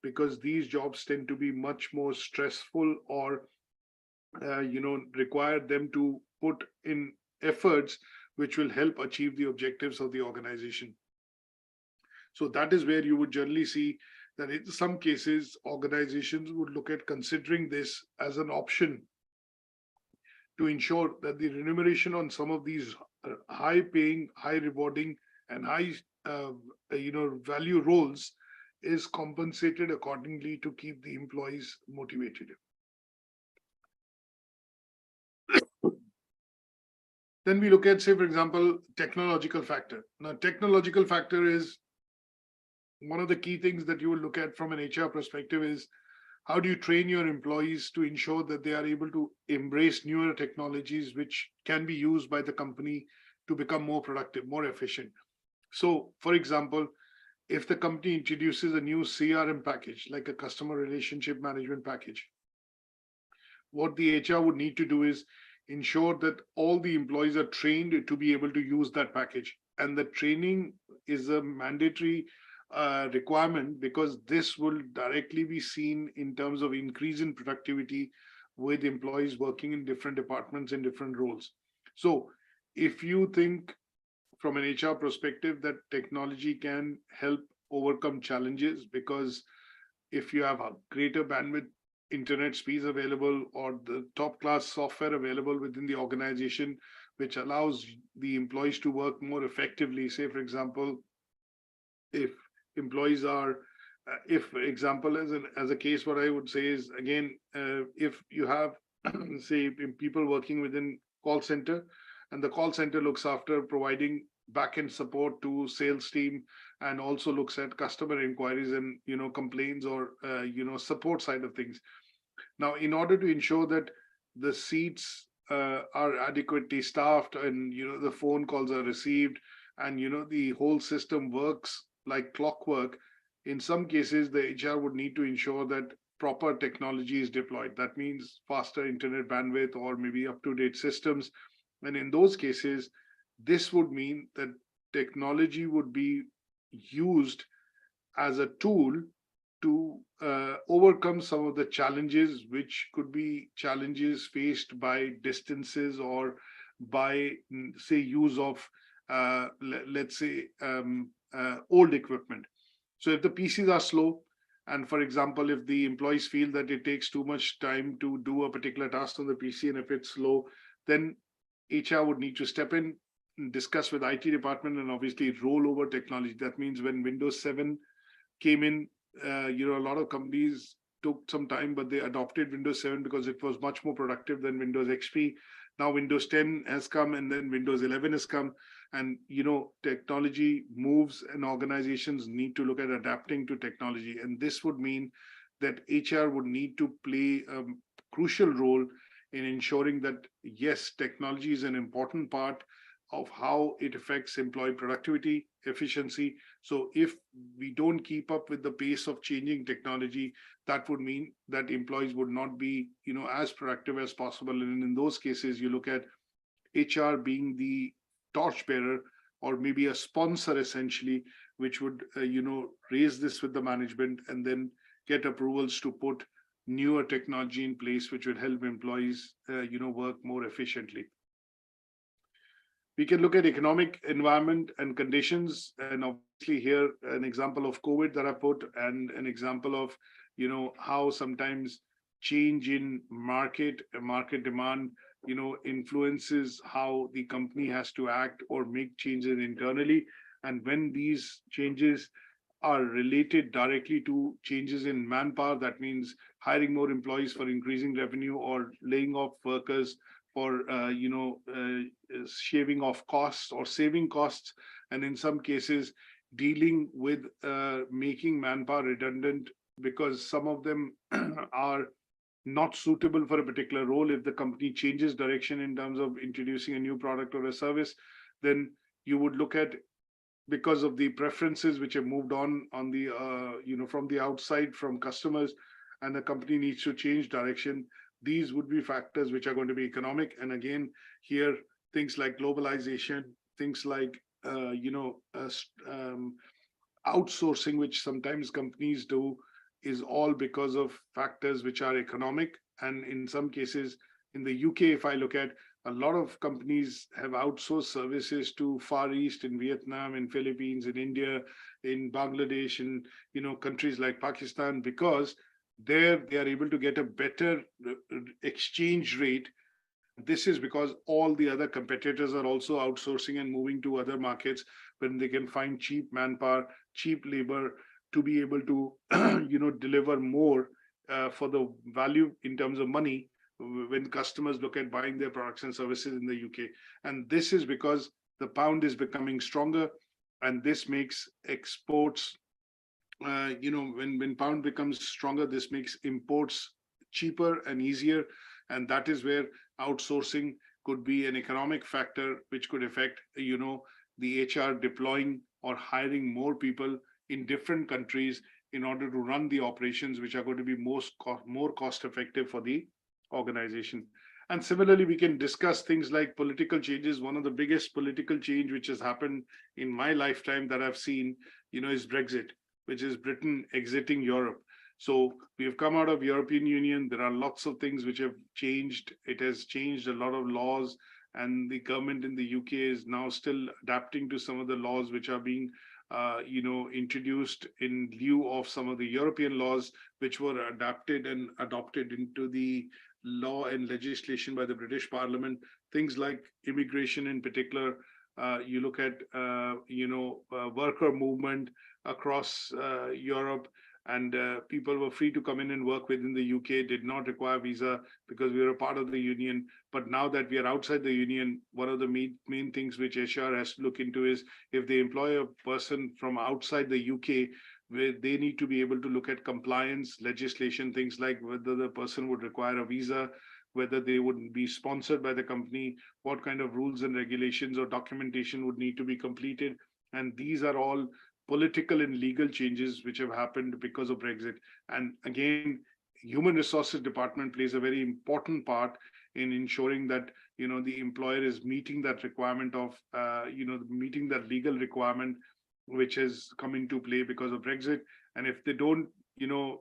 because these jobs tend to be much more stressful or require them to put in efforts which will help achieve the objectives of the organization. So that is where you would generally see that in some cases, organizations would look at considering this as an option to ensure that the remuneration on some of these high paying, high rewarding, and high value roles is compensated accordingly to keep the employees motivated. Then we look at, say, for example, technological factor. Now, technological factor is one of the key things that you will look at from an HR perspective is how do you train your employees to ensure that they are able to embrace newer technologies which can be used by the company to become more productive, more efficient. So, for example, if the company introduces a new CRM package, like a customer relationship management package, what the HR would need to do is ensure that all the employees are trained to be able to use that package. And the training is a mandatory requirement because this will directly be seen in terms of increase in productivity with employees working in different departments and different roles. So if you think from an HR perspective that technology can help overcome challenges, because if you have a greater bandwidth internet speeds available or the top class software available within the organization, which allows the employees to work more effectively, say, for example, if employees are, if example, as a case, what I would say is, again, if you have, say, people working within call center, and the call center looks after providing back-end support to sales team and also looks at customer inquiries and complaints or support side of things. Now, in order to ensure that the seats are adequately staffed and the phone calls are received and the whole system works like clockwork, in some cases the HR would need to ensure that proper technology is deployed. That means faster internet bandwidth or maybe up-to-date systems. And in those cases, this would mean that technology would be used as a tool to overcome some of the challenges, which could be challenges faced by distances or by, say, use of, let's say, old equipment. So if the PCs are slow, and for example, if the employees feel that it takes too much time to do a particular task on the PC, and if it's slow, then HR would need to step in, discuss with IT department, and obviously roll over technology. That means when Windows 7 came in, a lot of companies took some time, but they adopted Windows 7 because it was much more productive than Windows XP. Now Windows 10 has come, and then Windows 11 has come, and technology moves, and organizations need to look at adapting to technology. And this would mean that HR would need to play a crucial role in ensuring that, yes, technology is an important part of how it affects employee productivity, efficiency. So if we don't keep up with the pace of changing technology, that would mean that employees would not be, as productive as possible. And in those cases, you look at HR being the torchbearer or maybe a sponsor essentially, which would, raise this with the management and then get approvals to put newer technology in place, which would help employees, work more efficiently. We can look at economic environment and conditions, and obviously here an example of COVID that I put, and an example of, how sometimes change in market demand, influences how the company has to act or make changes internally. And when these changes are related directly to changes in manpower, that means hiring more employees for increasing revenue or laying off workers for shaving off costs or saving costs, and in some cases dealing with making manpower redundant because some of them are not suitable for a particular role. If the company changes direction in terms of introducing a new product or a service, then you would look at, because of the preferences which have moved on the from the outside, from customers, and the company needs to change direction. These would be factors which are going to be economic. And again, here, things like globalization, things like, outsourcing, which sometimes companies do, is all because of factors which are economic. And in some cases, in the UK, if I look at, a lot of companies have outsourced services to Far East, in Vietnam, in Philippines, in India, in Bangladesh, and countries like Pakistan, because there they are able to get a better exchange rate. This is because all the other competitors are also outsourcing and moving to other markets when they can find cheap manpower, cheap labor, to be able to deliver more for the value in terms of money when customers look at buying their products and services in the UK. And this is because the pound is becoming stronger, and this makes exports, when pound becomes stronger, this makes imports cheaper and easier. And that is where outsourcing could be an economic factor, which could affect, the HR deploying or hiring more people in different countries in order to run the operations, which are going to be more cost effective for the organization. And similarly, we can discuss things like political changes. One of the biggest political change which has happened in my lifetime that I've seen, is Brexit, which is Britain exiting Europe. So we have come out of European Union. There are lots of things which have changed. It has changed a lot of laws, and the government in the UK is now still adapting to some of the laws which are being introduced in lieu of some of the European laws, which were adapted and adopted into the law and legislation by the British Parliament. Things like immigration in particular. You look at, worker movement across Europe, and people were free to come in and work within the UK, did not require visa because we were a part of the union. But now that we are outside the union, one of the main things which HR has to look into is, if they employ a person from outside the UK, where they need to be able to look at compliance legislation, things like whether the person would require a visa, whether they would be sponsored by the company, what kind of rules and regulations or documentation would need to be completed. And these are all political and legal changes which have happened because of Brexit. And again, human resources department plays a very important part in ensuring that, the employer is meeting that requirement of, meeting that legal requirement, which has come into play because of Brexit. And if they don't,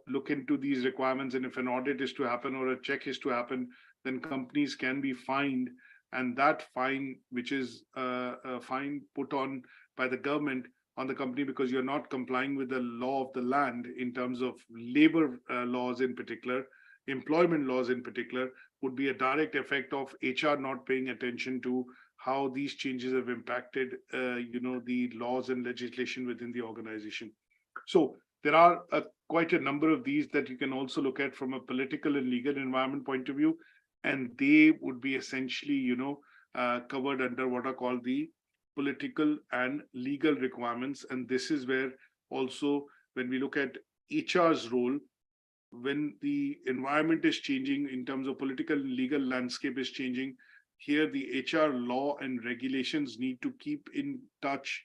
look into these requirements, and if an audit is to happen or a check is to happen, then companies can be fined. And that fine, which is a fine put on by the government on the company because you're not complying with the law of the land in terms of labor laws in particular, employment laws in particular, would be a direct effect of HR not paying attention to how these changes have impacted, the laws and legislation within the organization. So there are quite a number of these that you can also look at from a political and legal environment point of view, and they would be essentially, covered under what are called the political and legal requirements. And this is where also, when we look at HR's role, when the environment is changing in terms of political and legal landscape is changing, here the HR law and regulations need to keep in touch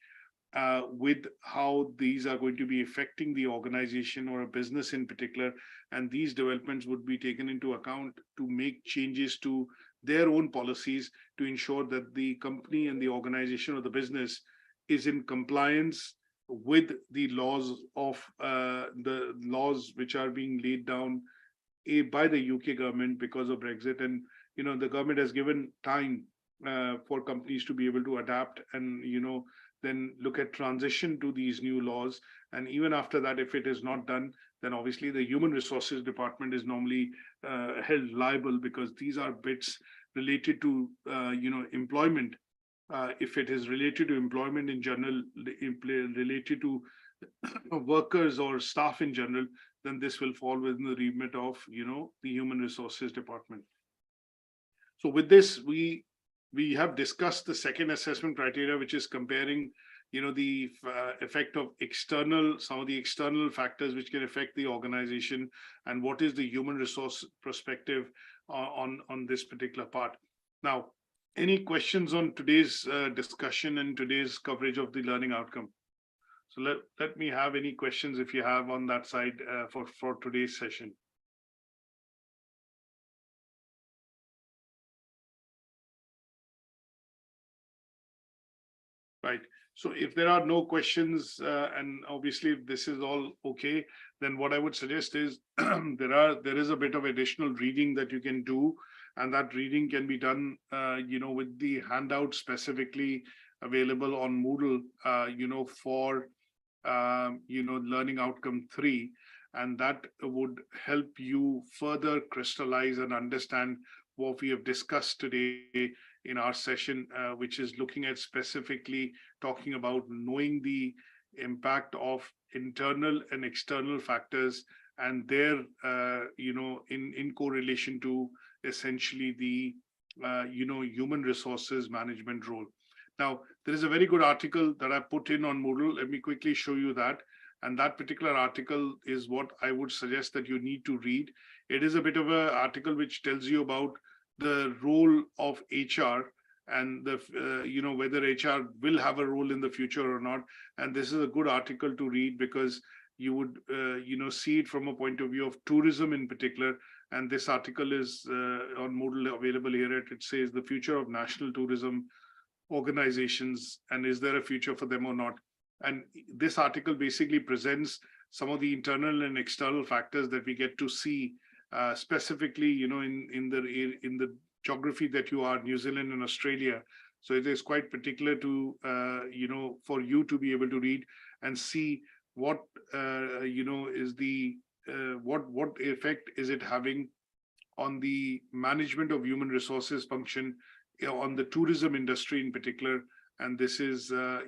with how these are going to be affecting the organization or a business in particular. And these developments would be taken into account to make changes to their own policies to ensure that the company and the organization or the business is in compliance with the laws of the laws which are being laid down by the UK government because of Brexit. And, the government has given time for companies to be able to adapt and, then look at transition to these new laws. And even after that, if it is not done, then obviously the Human Resources Department is normally held liable, because these are bits related to, employment. If it is related to employment in general, related to workers or staff in general, then this will fall within the remit of, the Human Resources Department. So with this, we have discussed the second assessment criteria, which is comparing, the effect of some of the external factors which can affect the organization, and what is the human resource perspective on this particular part. Now, any questions on today's discussion and today's coverage of the learning outcome? So let me have any questions if you have on that side for today's session. Right. So if there are no questions, and obviously if this is all okay, then what I would suggest is there is a bit of additional reading that you can do, and that reading can be done, with the handout specifically available on Moodle, for learning outcome 3, and that would help you further crystallize and understand what we have discussed today in our session, which is looking at specifically talking about knowing the impact of internal and external factors, and their, in correlation to essentially the, human resources management role. Now, there is a very good article that I put in on Moodle. Let me quickly show you that. And that particular article is what I would suggest that you need to read. It is a bit of an article which tells you about the role of HR and the, whether HR will have a role in the future or not. And this is a good article to read, because you would, see it from a point of view of tourism in particular. And this article is on Moodle available here. It says the future of national tourism organizations, and is there a future for them or not? And this article basically presents some of the internal and external factors that we get to see specifically, in the geography that you are, New Zealand and Australia. So it is quite particular to, for you to be able to read and see what, is the, what effect is it having on the management of human resources function, on the tourism industry in particular. And this is, the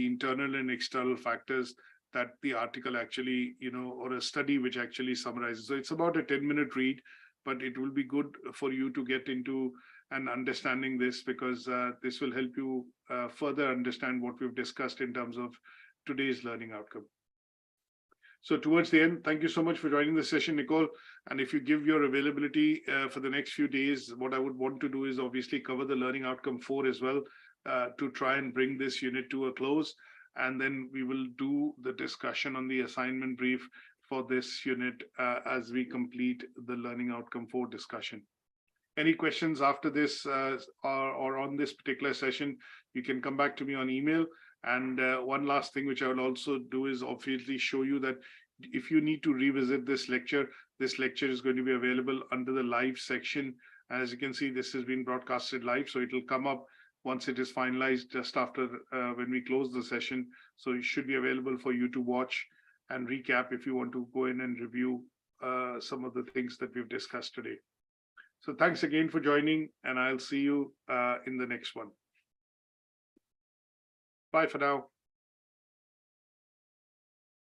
internal and external factors that the article actually, or a study which actually summarizes. So it's about a 10-minute read, but it will be good for you to get into and understanding this, because this will help you further understand what we've discussed in terms of today's learning outcome. So towards the end, thank you so much for joining the session, Nicole. And if you give your availability for the next few days, what I would want to do is obviously cover the learning outcome 4 as well, to try and bring this unit to a close. And then we will do the discussion on the assignment brief for this unit as we complete the learning outcome 4 discussion. Any questions after this or on this particular session, you can come back to me on email. And one last thing which I will also do is obviously show you that if you need to revisit this lecture is going to be available under the live section. As you can see, this has been broadcasted live, so it will come up once it is finalized just after when we close the session. So it should be available for you to watch and recap if you want to go in and review some of the things that we've discussed today. So thanks again for joining, and I'll see you in the next one. Bye for now.